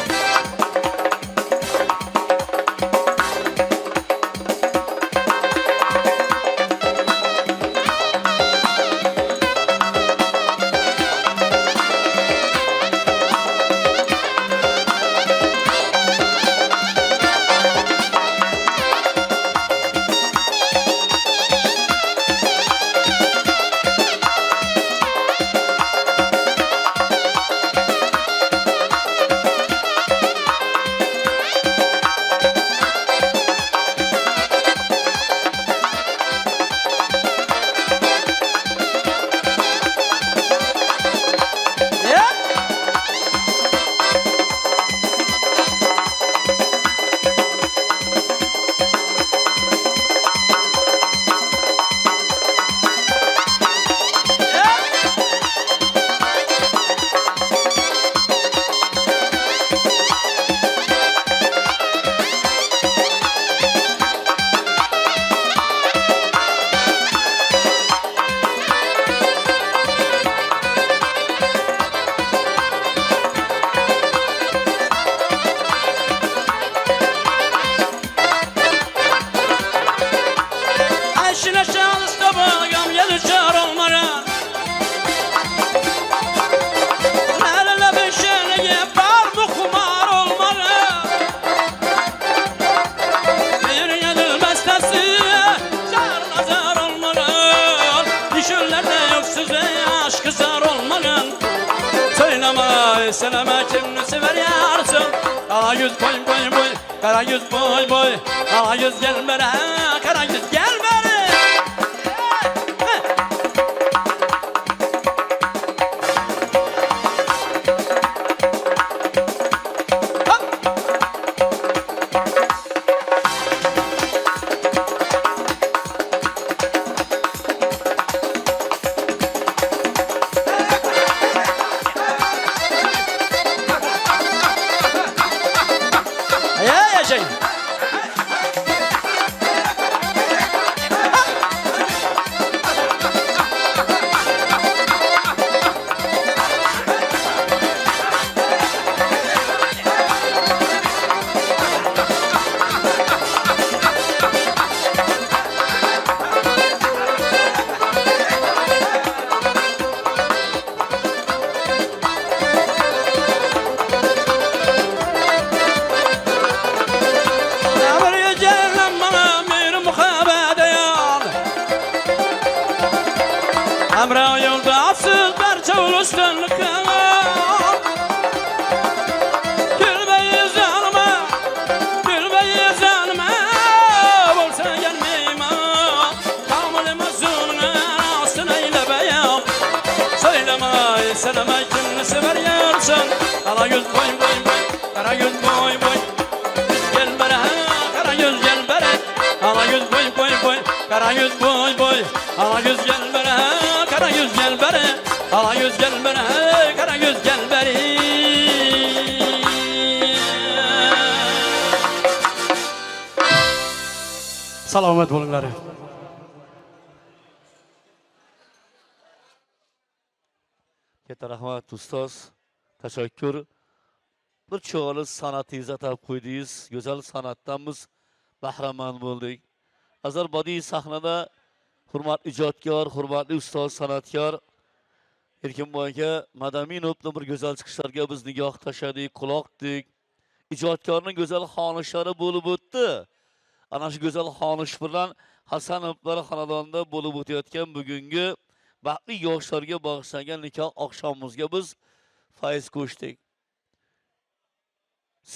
Seleme kimini sever yarsın Kara yüz boy boy boy Kara yüz boy boy Kara yüz gel bere Kara yüz gel bere Seneme kimini sever yersen Kara yüz boy boy boy Kara yüz boy boy Gel bere kara yüz gel bere Kara yüz boy boy boy Kara yüz boy boy Kara yüz gel bere Kara yüz gel bere Kara yüz gel bere Kara yüz gel bere Selamet olunlar. Katta rahmat ustoz. Tashakkur. Bir cho'g'li san'atingizni atab qo'ydingiz. Go'zal san'atdan biz bahramand bo'ldik. Hozir badiiy sahnada hurmatli ijodkor, hurmatli ustoz san'atkor Erkinboy aka Madaminovning bir go'zal chiqishlariga biz nigoh tashladik, quloq tutdik. Ijodkorning go'zal xonishlari bo'lib o'tdi. Ana shu go'zal xonish bilan Hasanovlar xonadonida bo'lib o'tayotgan bugungi baxtli yoshlarga bag'ishlangan nikoh oqshomimizga biz fayz qo'shdik.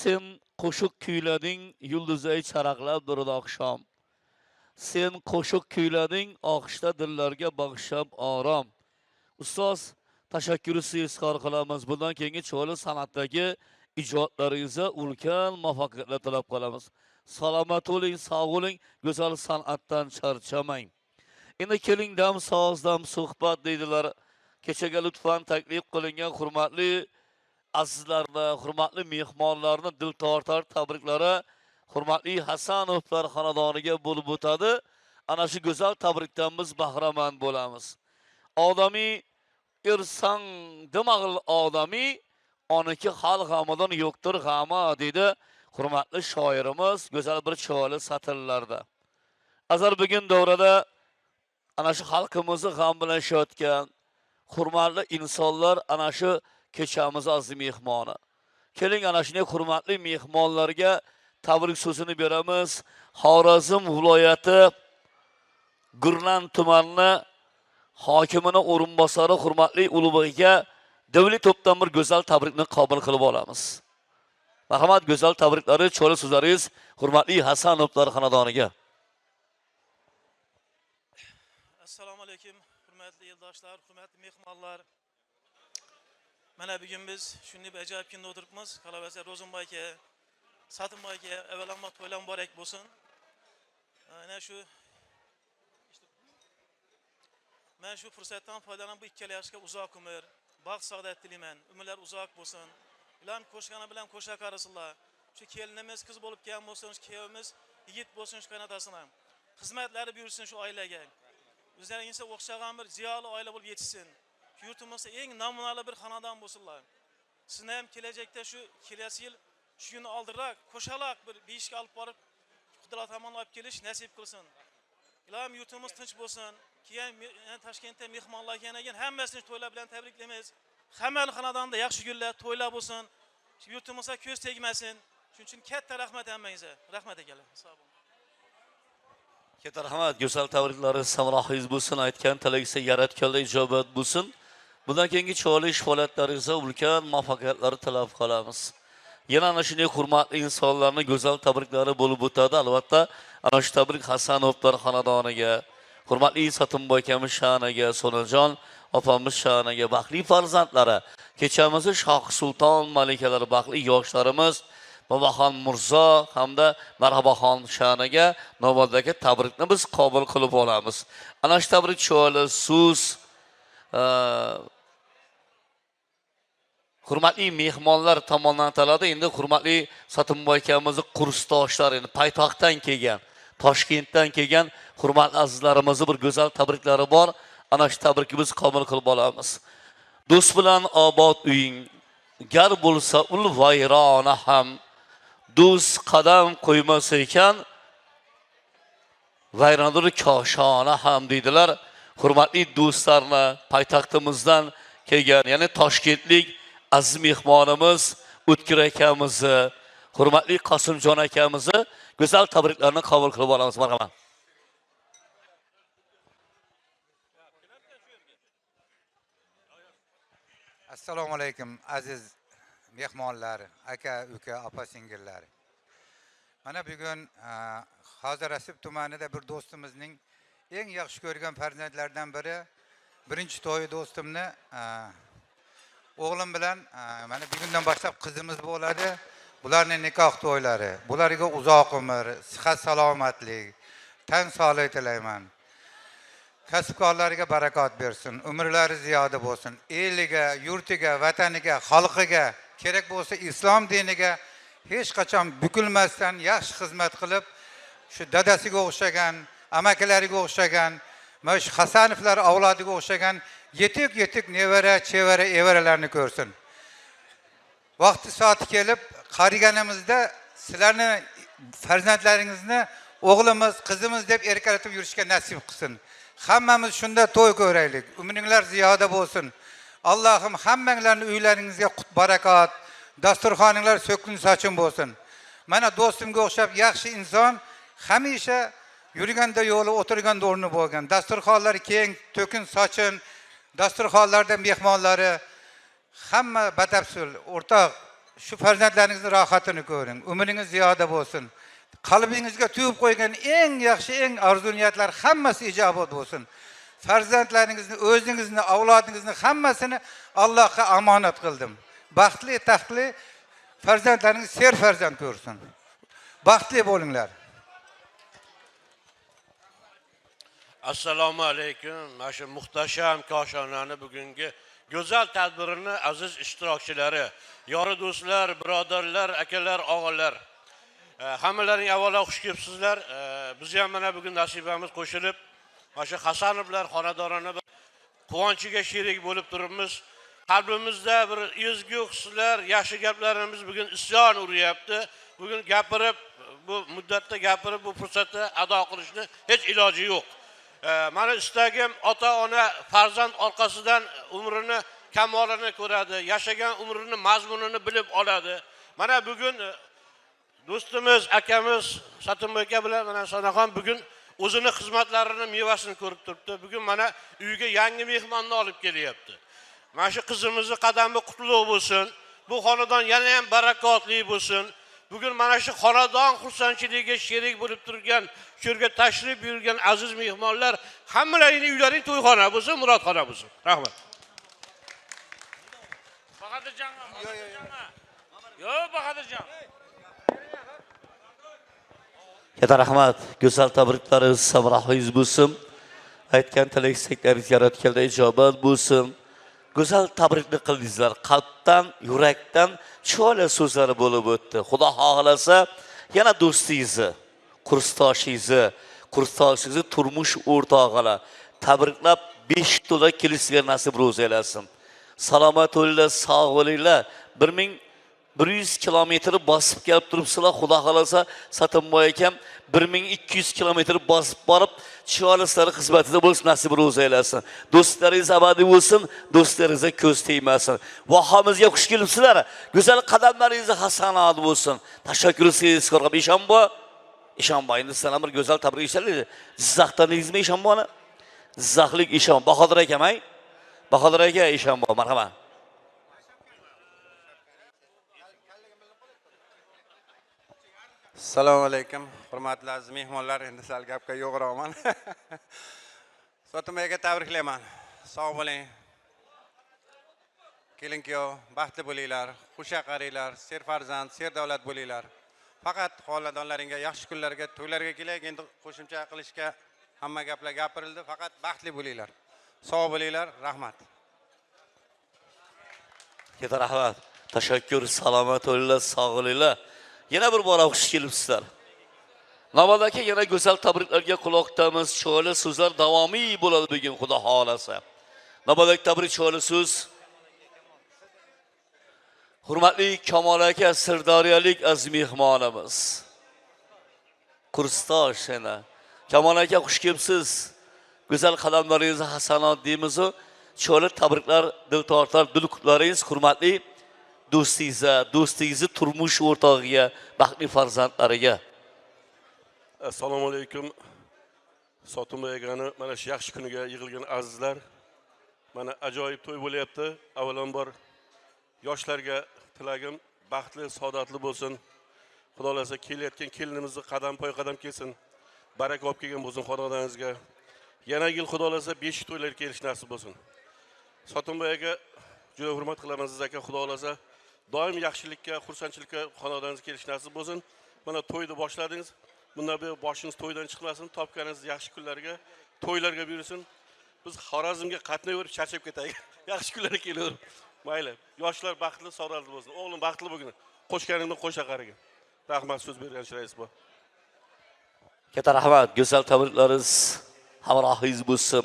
Sen qo'shiq kuylading, yulduzay charaqlab durdi oqshom. Sen qo'shiq kuylading, oqishda dillarga bag'ishlab orom. Ustoz, tashakkuri izhor qilamiz. Bundan keyingi cho'li san'atdagi ijodlaringizga ulkan muvaffaqiyatlar tilab qolamiz. Salomat bo'ling, sog' bo'ling, go'zal san'atdan charchamang. Endi keling dam so'z, dam suhbat deydilar. Kechaga lutfan taklif qilingan hurmatli azizlarni, hurmatli mehmonlarni dil tortar tabriklari hurmatli Hasanovlar xonadoniga bo'lib o'tadi. Ana shu go'zal tabrikdan biz bahramand bo'lamiz. Odamiy irsan demag'il odamiy, oniki xalq g'amidan yo'qdir g'ama dedi hurmatli shoirimiz go'zal bir cho'li satrlarda. Azar bugun davrada ana shu xalqimizni g'am bilan yashayotgan hurmatli insonlar ana shu kechamiz aziz mehmoni. Keling ana shunday hurmatli mehmonlarga tabrik so'zini beramiz. Xorazm viloyati Gurlan tumani hokimining o'rinbosari hurmatli Ulug'bekga davlat to'pdan bir go'zal tabrikni qabul qilib olamiz. Marhamat, go'zal tabriklari, cho'li so'zlaringiz hurmatli Hasanovlar xonadoniga. Assalomu alaykum, hurmatli yurtdoshlar, hurmatli mehmonlar. Mana bugun biz shunday bir ajoyib kunda o'tiribmiz. Qalavasa Ro'zimboy aka, Satimboy aka avvalambor to'ylar muborak bo'lsin. Men shu fursatdan foydalanib bu ikkala yoshga uzoq umr, baxt saodat tilayman. Umrlar uzoq bo'lsin. Ular qo'shgani bilan qo'sha qarasinlar. Shu kelinimiz qiz bo'lib kelgan bo'lsin, shu kuyovimiz yigit bo'lsin, shu qaynotasini. Xizmatlari buyursin shu oilaga. O'zlaringizga o'xshagan bir ziyoli oila bo'lib yetishsin. Yurtimizda eng namunali bir xonadon bo'lsinlar. Sizni ham kelajakda shu kelasi yil shu kuni oldinroq qo'shaloq bir beshga olib borib Qudrat tomon olib kelish nasib qilsin. Ilohim yurtimiz tinch bo'lsin. Keyin Toshkentda mehmonlar kelgan hammasini to'ylar bilan tabriklaymiz. Hamma xonadonda yaxshi kunlar, to'ylar bo'lsin. Yurtimizga ko'z tegmasin. Shuning uchun katta rahmat hammangizga. Rahmat akalar. Sog' bo'ling. Katta rahmat, go'zal tabriklari samrohingiz bo'lsin, aytgan tilagingizga yaratganlar ijobat bo'lsin. Bundan keyingi cho'li faoliyatlaringizga ulkan muvaffaqiyatlar tilab qolamiz. Yana ana shunday hurmatli insonlarning go'zal tabriklari bo'lib o'tadi. Albatta, ana shu tabrik Hasanovlar xonadoniga, hurmatli Satimboy akamiz sha'niga, Sonajon opamiz sha'niga, baxtli farzandlari, kechamizni Shoh Sulton malikalari, baxtli yoshlarimiz Boboxon Mirzo hamda Marhabaxon sha'niga navbatdagi tabrikni biz qabul qilib olamiz. Ana shu tabrik cho'li so'z hurmatli mehmonlar tomonidan ataladi. Endi hurmatli Satimboy akamizni kursdoshlari, endi poytaxtdan kelgan, Toshkentdan kelgan hurmatli azizlarimizning bir go'zal tabriklari bor. Ana shu tabrikni biz qabul qilib olamiz. Do'st bilan obod uying, gar bo'lsa ul vayrona ham, do'st qadam qo'ymasa ekan, vayronadir koshona ham deydilar. Hurmatli do'stlarni poytaxtimizdan kelgan, ya'ni Toshkentlik aziz mehmonimiz O'tkir akamizni, hurmatli Qosimjon akamizni go'zal tabriklarni qabul qilib olamiz. Marhamat. Assalomu alaykum aziz mehmonlar, aka, uka, opa, singillar. Mana bugun Hozirasib tumanida bir do'stimizning eng yaxshi ko'rgan farzandlaridan biri, birinchi to'yi do'stimni O'g'lim bilan mana bugundan boshlab qizimiz bo'ladi. Bularning nikoh to'ylari. Bularga uzoq umr, sihat salomatlik, tan sog'lik tilayman. Kasbkorlarga barakot bersin, umrlari ziyoda bo'lsin. Eliga, yurtiga, vataniga, xalqiga, kerak bo'lsa islom diniga hech qachon bukilmasdan yaxshi xizmat qilib, shu dadasiga o'xshagan, amakilariga o'xshagan, mana shu Hasanovlar avlodiga o'xshagan yetik nevara, chevara, evaralarni ko'rsin. Vaqti soati kelib, qariganimizda sizlarni farzandlaringizni o'g'limiz, qizimiz deb erkalatib yurishga nasib qilsin. Hammamiz shunda to'y ko'raylik. Umringlar ziyoda bo'lsin. Allohim hammanglarni uylaringizga qut barakot, dasturxoninglar so'kin sochin bo'lsin. Mana do'stimga o'xshab yaxshi inson hamisha yurganda yo'li, o'tirganda o'rni bo'lgan. Dasturxonlari keng, to'kin sochin, dasturxonlarda mehmonlari hamma batafsil, o'rtoq, shu farzandlaringizning rohatini ko'ring. Umringiz ziyoda bo'lsin. Qalbingizga tuyib qo'ygan eng yaxshi, eng arzu niyatlar hammasi ijobat bo'lsin. Farzandlaringizni, o'zingizni, avlodingizni hammasini Allohga omonat qildim. Baxtli, taxtli farzandlaringiz ser farzand ko'rsin. Baxtli bo'linglar. Assalomu alaykum. Mana shu muhtasham koshonani bugungi go'zal tadbirini aziz ishtirokchilari, yori do'stlar, birodarlar, akalar, og'alar, hammalaring avvalo xush kelibsizlar. Biz ham mana bugun nasibamiz qo'shilib, mana shu Hasanovlar xonadonini quvonchiga sherik bo'lib turibmiz. Qalbimizda bir ezgu hislar, yaxshi gaplarimiz bugun isyon uryapti. Bugun gapirib, bu muddatda gapirib, bu fursatni ado qilishni hech iloji yo'q. Mana istagim ota-ona farzand orqasidan umrini kamolini ko'radi, yashagan umrini mazmunini bilib oladi. Mana bugun do'stimiz, akamiz Satimboy aka bilan mana Sonaxon bugun o'zini xizmatlarini mevasini ko'rib turibdi. Bugun mana uyga yangi mehmonni olib kelyapti. Mana shu qizimizning qadami qutlug' bo'lsin. Bu xonadon yana ham barakotli bo'lsin. Bugun mana shu xonadon xursandchiligiga sherik bo'lib turgan, shu yerga tashrif buyurgan aziz mehmonlar hammalaringning uylaring to'yxona bo'lsin, murodxona bo'lsin. Rahmat. Bahadirjon. Yo'q, Bahadirjon. Katta rahmat. Go'zal tabriklaringiz samaraxo'yiz bo'lsin. Aytgan tilak-istaklaringiz yaratganda ijobat bo'lsin. Go'zal tabrikni qildingizlar. Qalbdan, yurakdan chiroyli so'zlar bo'lib o'tdi. Xudo xohlasa, yana do'stingizni, kursdoshingizni turmush o'rtog'ini tabriklab 5 to'la kelishga nasib ro'z aylasin. Salomat bo'linglar, sog' bo'linglar. 1100 kilometr bosib kelib turibsizlar. Xudo xolasa Satimboy akam 1200 kilometr bosib borib, chiroylislar xizmatida bo'lish nasib ro'z aylasin. Do'stlaringiz abadiy bo'lsin, do'stlaringizga ko'z tegmasin. Vahomizga xush kelibsizlar. Go'zal qadamlaringiz hasanat bo'lsin. Tashakkur sizga qarab Eshonboyni sizlar bir go'zal tabrik eshitdik. Jizzaxdaningizmi Eshonboyni? Jizzaxlik Eshon Bahodir akam, ay? Bahodir aka Eshonboy, marhamat. Assalomu alaykum, hurmatli aziz mehmonlar. Endi sal gapga yo'g'roqman. Sotimboy aka tabriklayman. Sog' bo'ling. Kelin-kuyov baxtli bo'linglar, xushya qaranglar, ser farzand, ser davlat bo'linglar. Faqat xonadonlaringga, yaxshi kunlarga, to'ylarga kelaylik. Endi qo'shimcha qilishga hamma gaplar gapirildi. Faqat baxtli bo'linglar. Sog' bo'linglar. Rahmat. Katta rahmat. Tashakkur, salomat bo'linglar, sog' bo'linglar. Yana bir bora xush kelibsizlar. Navbatdagi yana go'zal tabriklarga quloq tutamiz. Chiroyli so'zlar davomiy bo'ladi bugun Xudo xolasa. Navbatdagi tabrik chiroyli so'z. Hurmatli Kamol aka, Sirdaryolik aziz mehmonimiz. Kursdosh yana. Kamol aka xush kelibsiz. Go'zal qadamlaringiz hasanat deymiz. Chiroyli tabriklar, dil tortar, dil qutlaringiz hurmatli do'stingizni turmush o'rtog'iga, baxtli farzandlariga. Assalomu alaykum. Sotimboy akani mana shu yaxshi kuniga yig'ilgan azizlar. Mana ajoyib to'y bo'lyapti. Avvalambor yoshlarga tilagim baxtli, saodatli bo'lsin. Xudo xolasa kelayotgan kelinimizni qadam poy qadam kelsin. Baraka olib kelgan bo'lsin xonadoningizga. Yana yil xudo xolasa 5 to'ylar kelish nasib bo'lsin. Sotimboy aka Juda hurmat qilaman siz aka, xudo xolasa. Doim yaxshilikka, xursandchilikka xonadoningizga kelish nasib bo'lsin. Mana to'yni boshladingiz. Bundan buyon boshingiz to'ydan chiqmasin, topganingiz yaxshi kunlarga, to'ylarga buyursin. Biz Xorazmga qatnayverib charchab ketaylik. Yaxshi kunlarga kelaverib. Mayli, yoshlar baxtli, sog'lom bo'lsin. O'g'lim baxtli bo'lgin. Qo'shganingdan qo'sha qariga. Rahmat so'z bergan rais bu. Katta rahmat, go'zal tabriklaringiz hamrohingiz bo'lsin.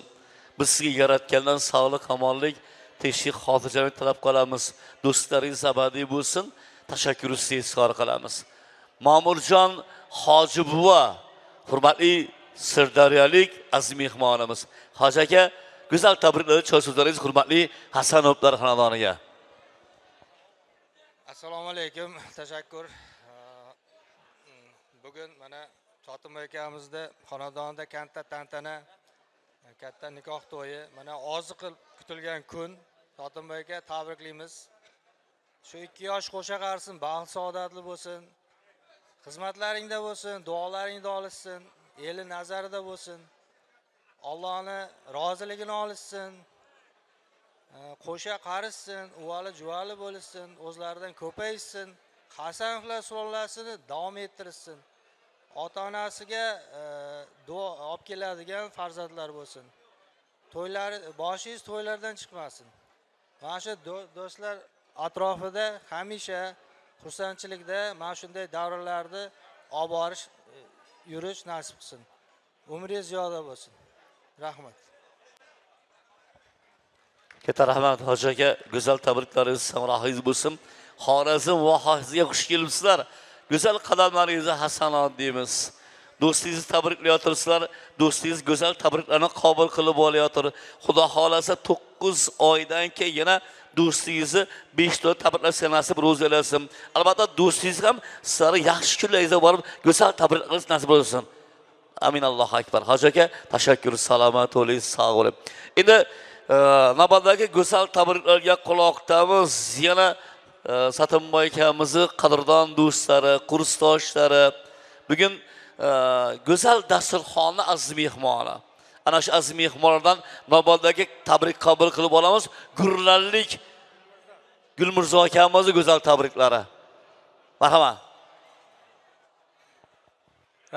Biz sizga yaratgandan sog'lik, omonlik, tinchlik, xotirjamlik tilab qolamiz. Do'stlaringiz abadiy bo'lsin. Tashakkurimizni izhor qilamiz. Ma'murjon Hoji buva, hurmatli Sirdaryolik aziz mehmonimiz. Hoji aka, go'zal tabriklar, choy so'zlaringiz hurmatli Hasanovlar xonadoniga. Assalomu alaykum, tashakkur. Bugun mana Sotimboy akamizda xonadonida katta tantana, katta nikoh to'yi, mana ozi qilib kutilgan kun. Sotimboy aka tabriklaymiz. Shu 2 yosh qo'sha qarsin, baxt saodatli bo'lsin. Xizmatlaringda bo'lsin, duolaringda olishsin, eli nazarida bo'lsin. Allohning roziligini olishsin. Qo'sha qarishsin, uvali juvali bo'lsin, o'zlaridan ko'paysin, Hasanovlar sulollasini davom ettirsin. Ota-onasiga duo olib keladigan farzandlar bo'lsin. To'ylar, boshingiz to'ylardan chiqmasin. Mana shu do'stlar atrofida hamisha xursandchilikda mana shunday davrlarni olib borish, yurish nasib qilsin. Umringiz ziyoda bo'lsin. Rahmat. Katta rahmat Hoji aka, go'zal tabriklaringiz hamrohingiz bo'lsin. Xorazm vohasiga xush kelibsizlar. Go'zal qadamlaringizga hasanot deymiz. Do'stingizni tabriklayotibsizlar. Do'stingiz go'zal tabriklarni qabul qilib olayotir. Xudo xolasa 9 oydan keyin yana do'stingizni 5 ta tabriklar nasib ro'zalasin. Albatta do'stingiz ham sizlarga yaxshi kunlaringizga borib go'zal tabriklar nasib bo'lsin. Amin, Allohu akbar. Hoji aka, tashakkur, salomat bo'ling, sog' bo'ling. Endi navbatdagi go'zal tabriklarga quloqdamiz. Yana Sotimboy akamizni qadrdon do'stlari, kursdoshlari, bugun go'zal dasturxonni aziz mehmoni. Ana shu aziz mehmonlardan navbatdagi tabrik qabul qilib olamiz. Gurlanlik Gulmirzo akamizning go'zal tabriklari. Marhamat.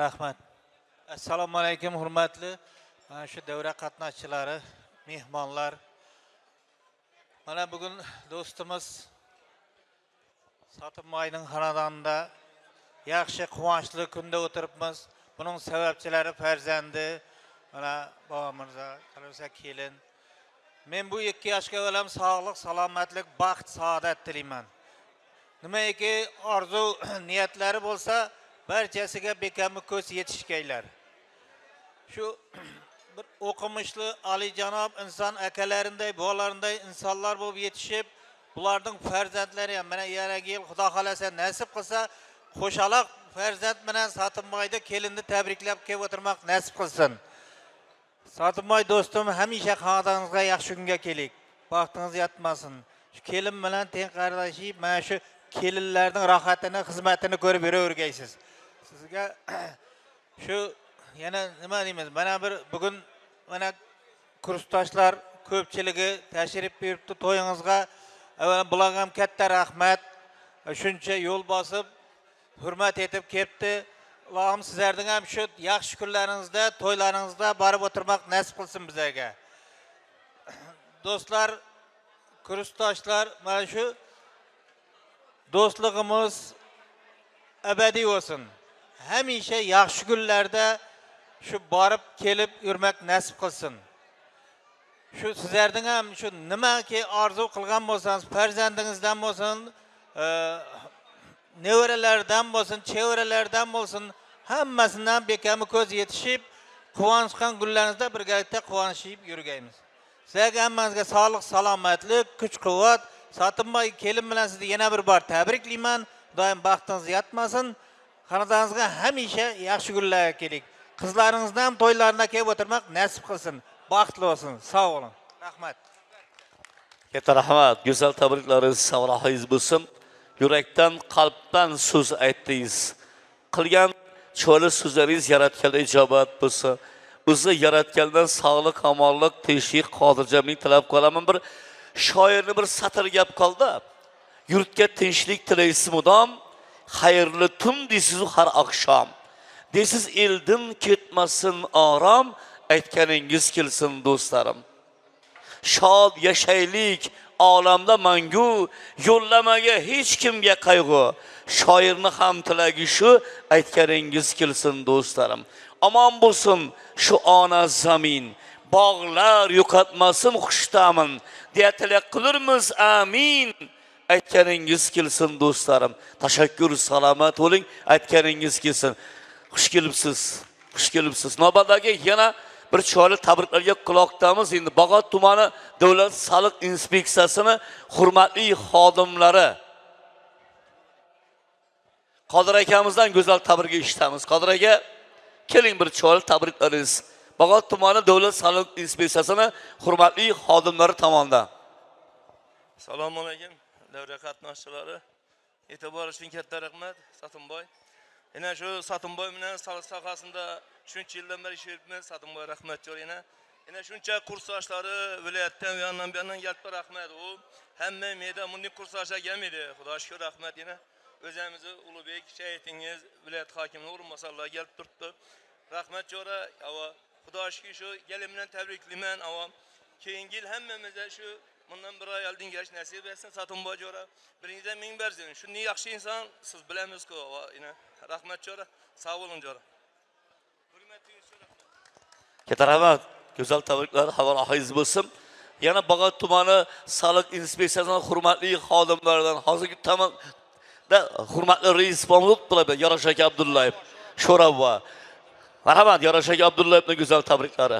Rahmat. Assalomu alaykum hurmatli mana shu davra qatnashchilari, mehmonlar. Mana bugun do'stimiz Sotimboyning xonadonida yaxshi quvonchli kunda o'tiribmiz. Buning sababchilari farzandi, mana Bobo Mirzo, Qarosa kelin. Men bu 2 yoshga o'lam sog'lik, salomatlik, baxt, saodat tilayman. Nimaiki orzu niyatlari bo'lsa, barchasiga bekamni ko'z yetishgaylar. Shu bir o'qimishli oliyjanob inson akalarinday, bolarinday insonlar bo'lib yetishib, bularning farzandlari ham mana yangi yil Xudo xolasa nasib qilsa, qo'shaloq farzand bilan Sotimboyda kelinni tabriklab kelib o'tirmoq nasib qilsin. Sotimboy do'stim, hamisha xonadoningizga yaxshi kunga keling. Baxtingiz yetmasin. Shu kelin bilan teng qardoshib, mana shu kelinlarning rohatini, xizmatini ko'rib yuravergaysiz. Sizga shu yana nima deymiz? Mana bir bugun mana kursdoshlar ko'pchiligi tashrif buyuribdi to'yingizga. Avval bularga ham katta rahmat. Shuncha yo'l bosib hurmat etib kelibdi. Allohim sizlarning ham shu yaxshi kunlaringizda, to'ylaringizda borib o'tirmoq nasib qilsin bizlarga. Do'stlar, kursdoshlar, mana shu do'stligimiz abadiy bo'lsin. Hamisha yaxshi kunlarda shu borib kelib yurmak nasib qilsin. Shu sizlarning ham shu nimaki orzu qilgan bo'lsangiz, farzandingizdan bo'lsin, nevaralardan bo'lsin, chevaralardan bo'lsin, hammasidan bekamni ko'z yetishib, quvonchgan kunlaringizda birgalikda quvonishib yurgaymiz. Sizlarga hammangizga sog'lik, salomatlik, kuch-quvvat, Sotimboy kelin bilan sizni yana bir bor tabriklayman. Doim baxtingiz yetmasin. Xonadoningizga hamisha yaxshi kunlarga keling. Qizlaringizdan ham to'ylarına kelib o'tirmoq nasib qilsin. Baxtli bo'lsin. Sog' bo'ling. Rahmat. Katta rahmat. Go'zal tabriklaringiz hamrohingiz bo'lsin. Yurakdan, qalbdan so'z aytdingiz. Qilgan cho'li so'zlaringiz yaratganda ijobat bo'lsin. Bizni yaratgandan sog'lik, omonlik, tinchlik, xotirjamlik tilab qolaman. Bir shoirni bir satr gap qoldi. Yurtga tinchlik tilaysiz mudom, xayrli tun deysiz har oqshom. Deysiz eldim ketmasin orom, aytganingiz kelsin do'stlarim. Shod yashaylik olamda mangu, yo'llamaga hech kimga qayg'u. Shoirni ham tilagi shu, aytganingiz kelsin do'stlarim. Omon bo'lsin shu ona zamin, bog'lar yo'qotmasin xushtamin, deya tilak qilurmiz amin. Aytganingiz kelsin do'stlarim. Tashakkur, salomat bo'ling, aytganingiz kelsin. Xush kelibsiz. Xush kelibsiz. Navbatdagi yana bir chiroyli tabriklarga quloqdamiz. Endi Bag'ot tumani Davlat soliq inspeksiyasini hurmatli xodimlari Qodir akamizdan go'zal tabrik eshitamiz. Qodir aka, keling bir chiroyli tabriklaringiz. Bag'ot tumani Davlat soliq inspeksiyasini hurmatli xodimlari tomonidan. Assalomu alaykum, davra qatnashchilari. E'tibor uchun katta rahmat, Satimboy. Yana shu Satimboy bilan soliq sohasida shuncha yildan beri ishlabmiz. Satimboy rahmat jo'rayna. Yana shuncha kursdoshlari viloyatdan va yandan bu yandan kelib rahmat. U hamma meda bunday kursdoshlar kelmaydi. Xudoga shukr rahmat yana. O'zimizni Ulug'bek shayxingiz viloyat hokimining o'rinbosarlari kelib turibdi. Rahmat jo'ra. Xudoga shukr shu kelim bilan tabriklayman. Keyingi yil hammamizga shu bundan bir ay oldin gelish nasib etsin. Satimboy jo'ra. Biringizdan ming bersin. Shunday yaxshi inson siz bilamiz-ku. Rahmat jo'ra. Sog' bo'ling jo'ra. Katta rahmat. Go'zal tabriklar havolangiz bo'lsin. Yana Bag'ot tumani soliq inspeksiyasining hurmatli xodimlaridan hozirgi tamamda hurmatli rais bo'lib turadi Yarosh aka Abdullayev. Sho'rabva. Marhamat, Yarosh aka Abdullayevning go'zal tabriklari.